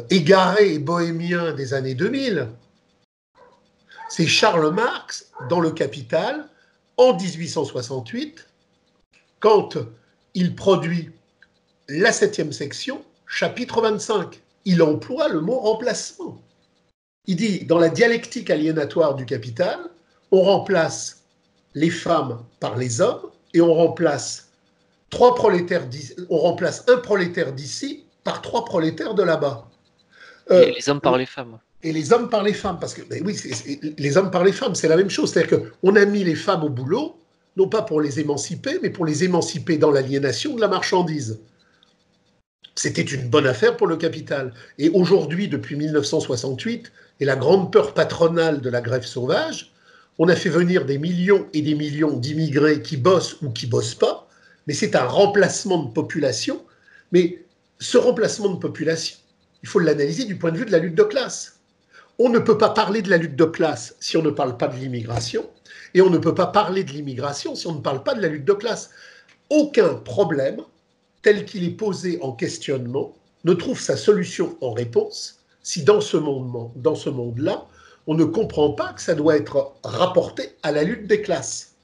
égaré et bohémien des années 2000. C'est Karl Marx dans Le Capital en 1868, quand il produit la 7e section, chapitre 25. Il emploie le mot remplacement. Il dit, dans la dialectique aliénatoire du Capital, on remplace les femmes par les hommes et on remplace un prolétaire d'ici par 3 prolétaires de là-bas. Et les hommes par les femmes. Et les hommes par les femmes, parce que oui, les hommes par les femmes, c'est la même chose. C'est-à-dire qu'on a mis les femmes au boulot, non pas pour les émanciper, mais pour les émanciper dans l'aliénation de la marchandise. C'était une bonne affaire pour le capital. Et aujourd'hui, depuis 1968, et la grande peur patronale de la grève sauvage, on a fait venir des millions et des millions d'immigrés qui bossent ou qui bossent pas, mais c'est un remplacement de population. Mais ce remplacement de population, il faut l'analyser du point de vue de la lutte de classe. On ne peut pas parler de la lutte de classe si on ne parle pas de l'immigration, et on ne peut pas parler de l'immigration si on ne parle pas de la lutte de classe. Aucun problème, tel qu'il est posé en questionnement, ne trouve sa solution en réponse si dans ce monde-là, on ne comprend pas que ça doit être rapporté à la lutte des classes.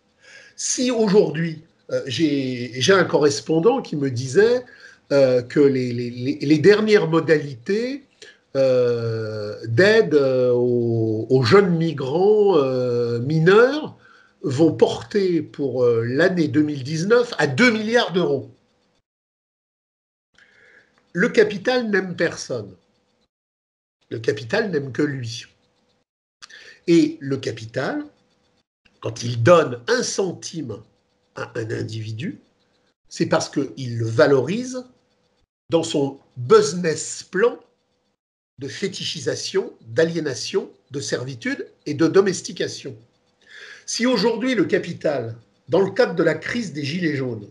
Si aujourd'hui, j'ai un correspondant qui me disait que les dernières modalités d'aide aux jeunes migrants mineurs vont porter pour l'année 2019 à 2 milliards d'euros. Le capital n'aime personne. Le capital n'aime que lui. Et le capital, quand il donne 1 centime à un individu, c'est parce qu'il le valorise dans son business plan de fétichisation, d'aliénation, de servitude et de domestication. Si aujourd'hui le capital, dans le cadre de la crise des Gilets jaunes,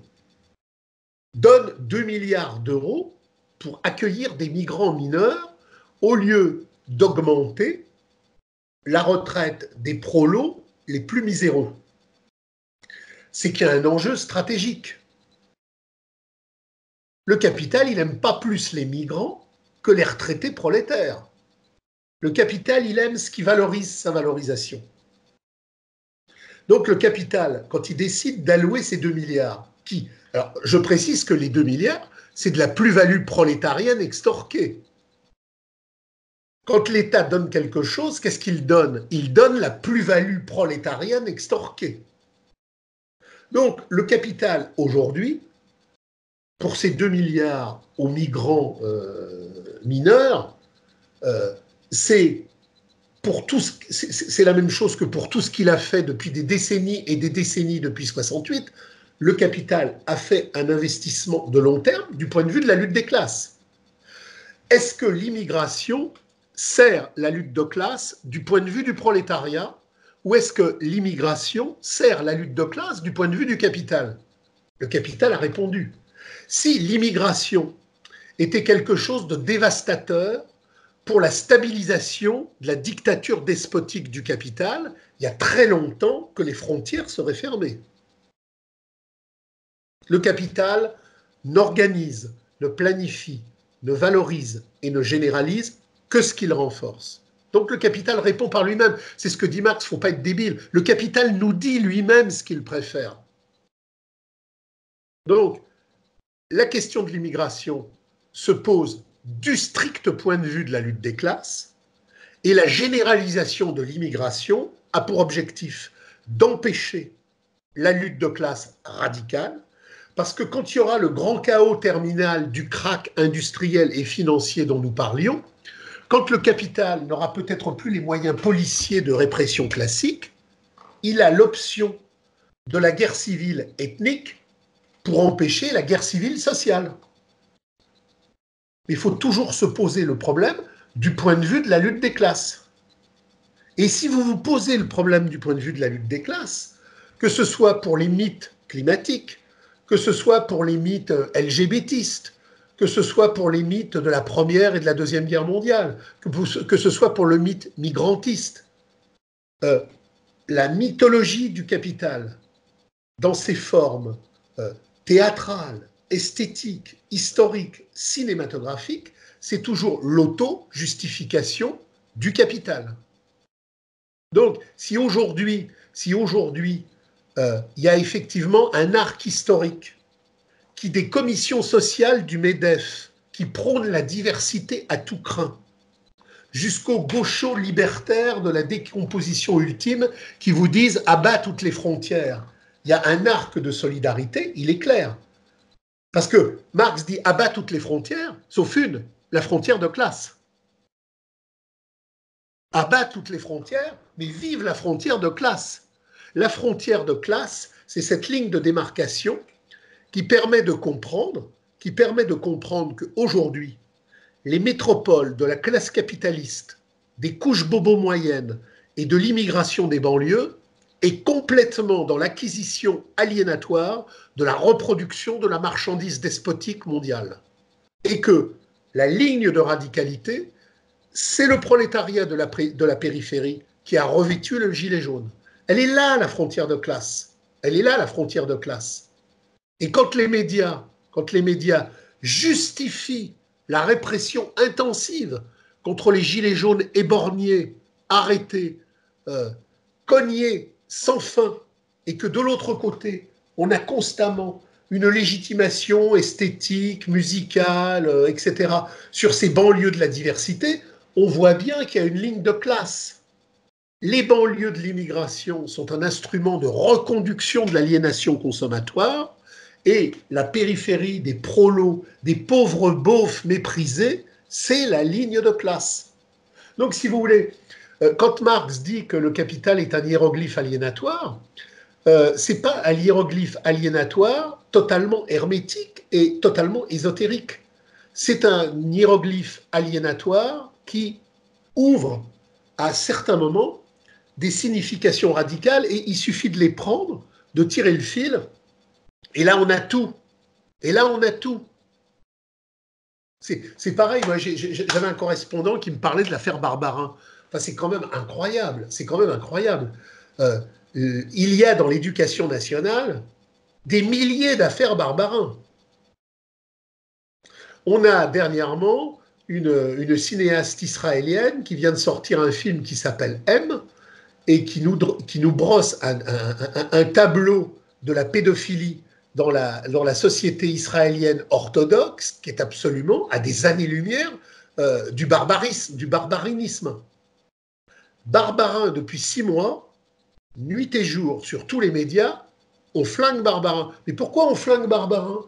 donne 2 milliards d'euros pour accueillir des migrants mineurs, au lieu d'augmenter la retraite des prolos les plus miséreux, c'est qu'il y a un enjeu stratégique. Le capital, il n'aime pas plus les migrants que les retraités prolétaires. Le capital, il aime ce qui valorise sa valorisation. Donc le capital, quand il décide d'allouer ces 2 milliards, alors je précise que les 2 milliards, c'est de la plus-value prolétarienne extorquée. Quand l'État donne quelque chose, qu'est-ce qu'il donne? Il donne la plus-value prolétarienne extorquée. Donc, le capital, aujourd'hui, pour ces 2 milliards aux migrants mineurs, c'est la même chose que pour tout ce qu'il a fait depuis des décennies et des décennies depuis 68. Le capital a fait un investissement de long terme du point de vue de la lutte des classes. Est-ce que l'immigration sert la lutte de classe du point de vue du prolétariat, ou est-ce que l'immigration sert la lutte de classe du point de vue du capital? Le capital a répondu. Si l'immigration était quelque chose de dévastateur pour la stabilisation de la dictature despotique du capital, il y a très longtemps que les frontières seraient fermées. Le capital n'organise, ne planifie, ne valorise et ne généralise que ce qu'il renforce. Donc le capital répond par lui-même. C'est ce que dit Marx, il ne faut pas être débile. Le capital nous dit lui-même ce qu'il préfère. Donc, la question de l'immigration se pose du strict point de vue de la lutte des classes, et la généralisation de l'immigration a pour objectif d'empêcher la lutte de classe radicale, parce que quand il y aura le grand chaos terminal du krach industriel et financier dont nous parlions, quand le capital n'aura peut-être plus les moyens policiers de répression classique, il a l'option de la guerre civile ethnique pour empêcher la guerre civile sociale. Mais il faut toujours se poser le problème du point de vue de la lutte des classes. Et si vous vous posez le problème du point de vue de la lutte des classes, que ce soit pour les mythes climatiques, que ce soit pour les mythes LGBTistes, que ce soit pour les mythes de la Première et de la Deuxième Guerre mondiale, que ce soit pour le mythe migrantiste, la mythologie du capital, dans ses formes théâtrales, esthétiques, historiques, cinématographiques, c'est toujours l'auto-justification du capital. Donc, si aujourd'hui, il y a effectivement un arc historique qui, des commissions sociales du MEDEF, qui prônent la diversité à tout crin, jusqu'aux gauchos libertaires de la décomposition ultime qui vous disent « abat toutes les frontières ». Il y a un arc de solidarité, il est clair. Parce que Marx dit « abat toutes les frontières », sauf une, la frontière de classe. Abat toutes les frontières, mais vive la frontière de classe. La frontière de classe, c'est cette ligne de démarcation qui permet de comprendre qu'aujourd'hui, les métropoles de la classe capitaliste, des couches bobo moyennes et de l'immigration des banlieues est complètement dans l'acquisition aliénatoire de la reproduction de la marchandise despotique mondiale. Et que la ligne de radicalité, c'est le prolétariat de la périphérie qui a revêtu le gilet jaune. Elle est là, la frontière de classe. Elle est là, la frontière de classe. Et quand les médias justifient la répression intensive contre les gilets jaunes éborgnés, arrêtés, cognés sans fin, et que de l'autre côté, on a constamment une légitimation esthétique, musicale, etc., sur ces banlieues de la diversité, on voit bien qu'il y a une ligne de classe. Les banlieues de l'immigration sont un instrument de reconduction de l'aliénation consommatoire, et la périphérie des prolos, des pauvres beaufs méprisés, c'est la ligne de classe. Donc, si vous voulez, quand Marx dit que le capital est un hiéroglyphe aliénatoire, ce n'est pas un hiéroglyphe aliénatoire totalement hermétique et totalement ésotérique. C'est un hiéroglyphe aliénatoire qui ouvre à certains moments des significations radicales, et il suffit de les prendre, de tirer le fil, et là on a tout. Et là on a tout. C'est pareil, moi j'avais un correspondant qui me parlait de l'affaire Barbarin. Enfin, c'est quand même incroyable, c'est quand même incroyable. Il y a dans l'éducation nationale des milliers d'affaires Barbarin. On a dernièrement une cinéaste israélienne qui vient de sortir un film qui s'appelle M, et qui nous brosse un tableau de la pédophilie dans la société israélienne orthodoxe, qui est absolument à des années-lumière du barbarinisme. Barbarin, depuis 6 mois, nuit et jour, sur tous les médias, on flingue Barbarin. Mais pourquoi on flingue Barbarin?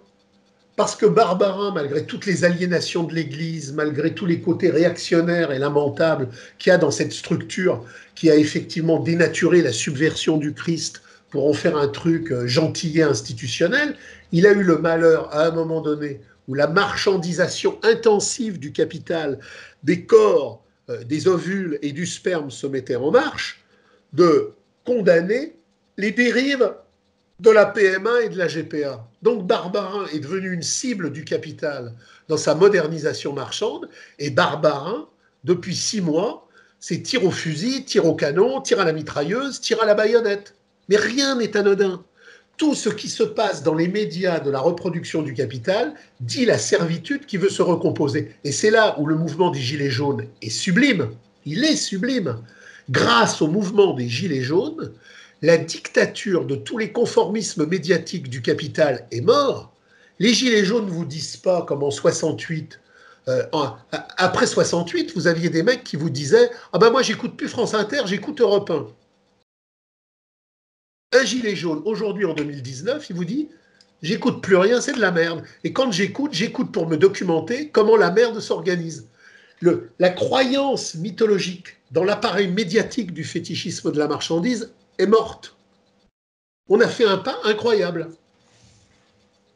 Parce que Barbarin, malgré toutes les aliénations de l'Église, malgré tous les côtés réactionnaires et lamentables qu'il y a dans cette structure qui a effectivement dénaturé la subversion du Christ pour en faire un truc gentillet institutionnel, il a eu le malheur, à un moment donné, où la marchandisation intensive du capital, des corps, des ovules et du sperme se mettait en marche, de condamner les dérives de la PMA et de la GPA. Donc Barbarin est devenu une cible du capital dans sa modernisation marchande, et Barbarin, depuis 6 mois, c'est tir au fusil, tir au canon, tir à la mitrailleuse, tir à la baïonnette. Mais rien n'est anodin. Tout ce qui se passe dans les médias de la reproduction du capital dit la servitude qui veut se recomposer. Et c'est là où le mouvement des Gilets jaunes est sublime. Il est sublime. Grâce au mouvement des Gilets jaunes, la dictature de tous les conformismes médiatiques du capital est morte. Les Gilets jaunes ne vous disent pas comme en 68. Après 68, vous aviez des mecs qui vous disaient « Ah ben moi j'écoute plus France Inter, j'écoute Europe 1 ». Un gilet jaune, aujourd'hui en 2019, il vous dit « J'écoute plus rien, c'est de la merde. Et quand j'écoute, j'écoute pour me documenter comment la merde s'organise. » La croyance mythologique dans l'appareil médiatique du fétichisme de la marchandise est morte. On a fait un pas incroyable.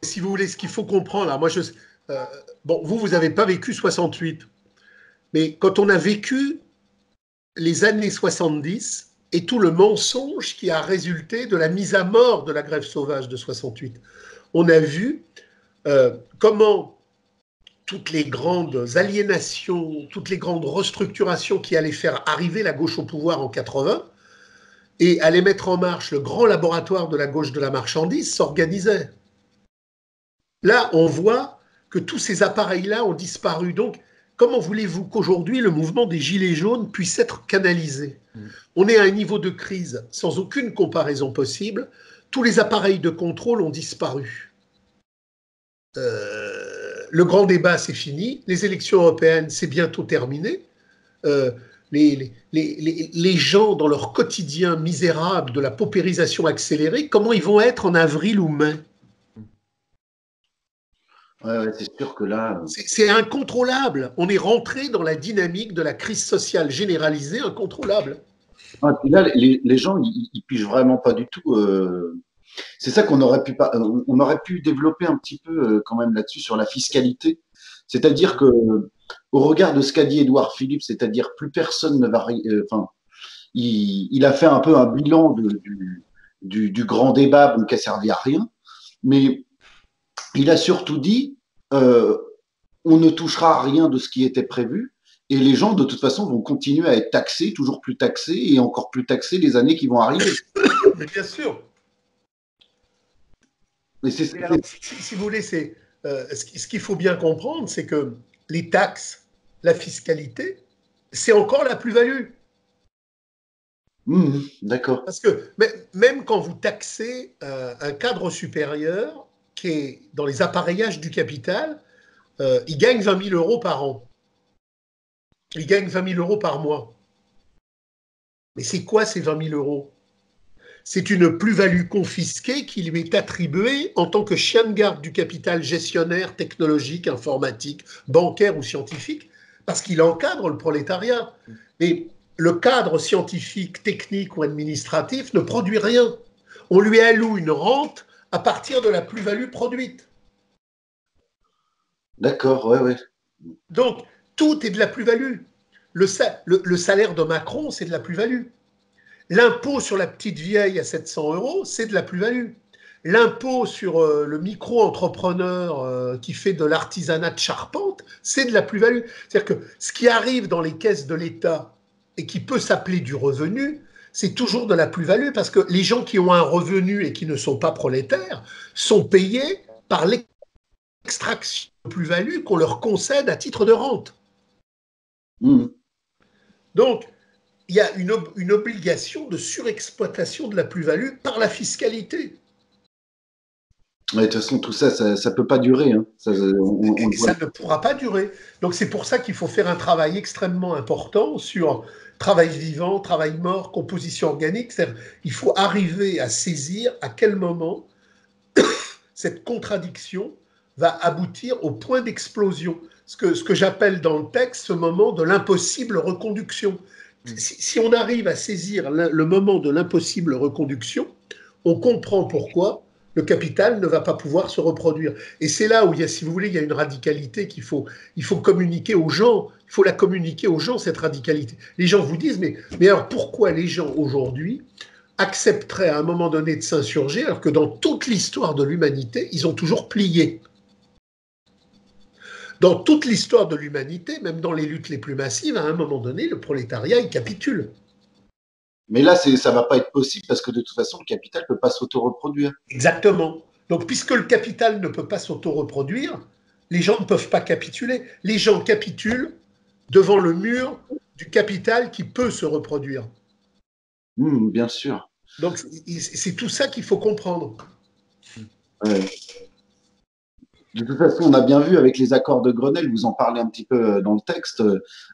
Si vous voulez, ce qu'il faut comprendre, là, moi bon, vous n'avez pas vécu 68, mais quand on a vécu les années 70 et tout le mensonge qui a résulté de la mise à mort de la grève sauvage de 68, on a vu comment toutes les grandes aliénations, toutes les grandes restructurations qui allaient faire arriver la gauche au pouvoir en 80 et allaient mettre en marche le grand laboratoire de la gauche de la marchandise s'organisaient. Là, on voit que tous ces appareils-là ont disparu. Donc, comment voulez-vous qu'aujourd'hui, le mouvement des Gilets jaunes puisse être canalisé? On est à un niveau de crise sans aucune comparaison possible. Tous les appareils de contrôle ont disparu. Le grand débat, c'est fini. Les élections européennes, c'est bientôt terminé. Les gens, dans leur quotidien misérable de la paupérisation accélérée, comment ils vont être en avril ou mai? Ouais, c'est sûr que là. C'est incontrôlable. On est rentré dans la dynamique de la crise sociale généralisée incontrôlable. Ah, puis là, les gens, ils pigent vraiment pas du tout. C'est ça qu'on aurait on aurait pu développer un petit peu quand même là-dessus sur la fiscalité. C'est-à-dire que, au regard de ce qu'a dit Édouard Philippe, c'est-à-dire plus personne ne va, enfin, il a fait un peu un bilan du grand débat, bon, qui a servi à rien, mais il a surtout dit, on ne touchera à rien de ce qui était prévu. Et les gens, de toute façon, vont continuer à être taxés, toujours plus taxés et encore plus taxés les années qui vont arriver. Mais bien sûr. Mais alors, si vous voulez, ce qu'il faut bien comprendre, c'est que les taxes, la fiscalité, c'est encore la plus-value. D'accord. Parce que même quand vous taxez un cadre supérieur qui est dans les appareillages du capital, il gagne 20 000 euros par an. Il gagne 20 000 euros par mois. Mais c'est quoi ces 20 000 euros? C'est une plus-value confisquée qui lui est attribuée en tant que chien de garde du capital gestionnaire, technologique, informatique, bancaire ou scientifique, parce qu'il encadre le prolétariat. Mais le cadre scientifique, technique ou administratif ne produit rien. On lui alloue une rente à partir de la plus-value produite. D'accord, ouais. Donc, tout est de la plus-value. Le salaire de Macron, c'est de la plus-value. L'impôt sur la petite vieille à 700 euros, c'est de la plus-value. L'impôt sur le micro-entrepreneur qui fait de l'artisanat de charpente, c'est de la plus-value. C'est-à-dire que ce qui arrive dans les caisses de l'État et qui peut s'appeler du revenu, c'est toujours de la plus-value parce que les gens qui ont un revenu et qui ne sont pas prolétaires sont payés par l'extraction de plus-value qu'on leur concède à titre de rente. Donc, il y a une obligation de surexploitation de la plus-value par la fiscalité. Ouais, de toute façon, tout ça, ça peut pas durer. Hein. Ça, ça ne pourra pas durer. Donc c'est pour ça qu'il faut faire un travail extrêmement important sur travail vivant, travail mort, composition organique. Il faut arriver à saisir à quel moment cette contradiction va aboutir au point d'explosion. Ce que j'appelle dans le texte ce moment de l'impossible reconduction. Si on arrive à saisir le moment de l'impossible reconduction, on comprend pourquoi le capital ne va pas pouvoir se reproduire. Et c'est là où, si vous voulez, il y a une radicalité il faut communiquer aux gens. Il faut la communiquer aux gens, cette radicalité. Les gens vous disent, mais alors pourquoi les gens aujourd'hui accepteraient à un moment donné de s'insurger alors que dans toute l'histoire de l'humanité, ils ont toujours plié. Dans toute l'histoire de l'humanité, même dans les luttes les plus massives, à un moment donné, le prolétariat, il capitule. Mais là, ça ne va pas être possible parce que de toute façon, le capital ne peut pas s'auto-reproduire. Exactement. Donc, puisque le capital ne peut pas s'auto-reproduire, les gens ne peuvent pas capituler. Les gens capitulent devant le mur du capital qui peut se reproduire. Bien sûr. Donc, c'est tout ça qu'il faut comprendre. Ouais. De toute façon, on a bien vu avec les accords de Grenelle, vous en parlez un petit peu dans le texte,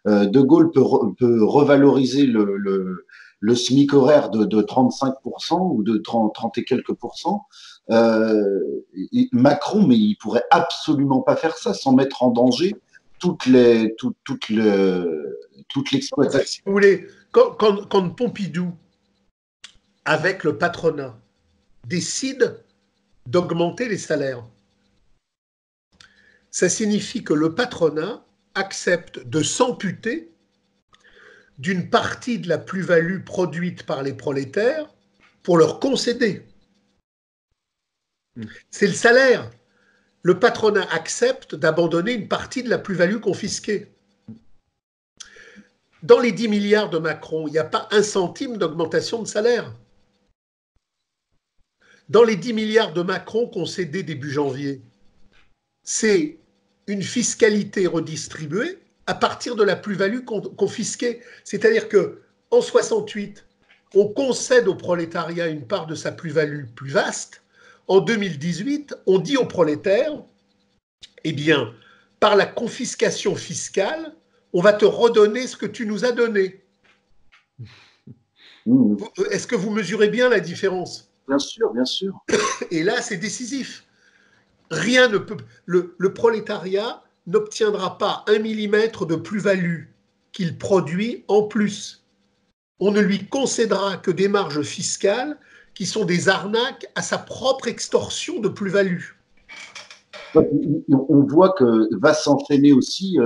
De Gaulle peut revaloriser le SMIC horaire de 35% ou de 30 et quelques pourcents. Macron, mais il pourrait absolument pas faire ça sans mettre en danger toute l'exploitation. Si vous voulez, quand Pompidou, avec le patronat, décide d'augmenter les salaires, ça signifie que le patronat accepte de s'amputer d'une partie de la plus-value produite par les prolétaires pour leur concéder. C'est le salaire. Le patronat accepte d'abandonner une partie de la plus-value confisquée. Dans les 10 milliards de Macron, il n'y a pas un centime d'augmentation de salaire. Dans les 10 milliards de Macron concédés début janvier, c'est une fiscalité redistribuée à partir de la plus-value confisquée. C'est-à-dire qu'en 68, on concède au prolétariat une part de sa plus-value plus vaste. En 2018, on dit aux prolétaires, eh bien, par la confiscation fiscale, on va te redonner ce que tu nous as donné. Est-ce que vous mesurez bien la différence? Bien sûr, bien sûr. Et là, c'est décisif. Rien ne peut. Le prolétariat n'obtiendra pas 1 millimètre de plus-value qu'il produit en plus. On ne lui concédera que des marges fiscales qui sont des arnaques à sa propre extorsion de plus-value. On voit que va s'entraîner aussi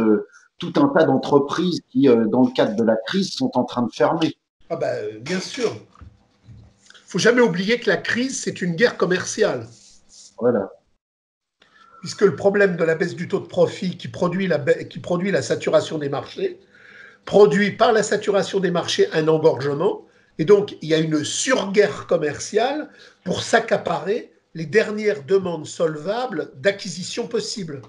tout un tas d'entreprises qui, dans le cadre de la crise, sont en train de fermer. Ah ben, bien sûr. Il ne faut jamais oublier que la crise, c'est une guerre commerciale. Voilà. Puisque le problème de la baisse du taux de profit qui produit la saturation des marchés, produit par la saturation des marchés un engorgement, et donc il y a une surguerre commerciale pour s'accaparer les dernières demandes solvables d'acquisition possible.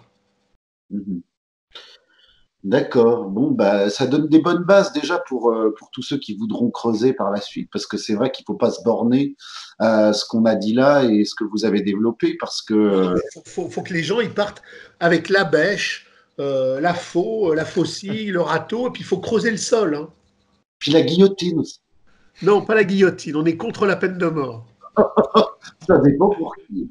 D'accord. Bon, bah, ça donne des bonnes bases déjà pour tous ceux qui voudront creuser par la suite, parce que c'est vrai qu'il ne faut pas se borner à ce qu'on a dit là et ce que vous avez développé, parce que… faut que les gens ils partent avec la bêche, la faucille, le râteau, et puis il faut creuser le sol. Hein. Puis la guillotine aussi. Non, pas la guillotine, on est contre la peine de mort. Ça dépend pour qui.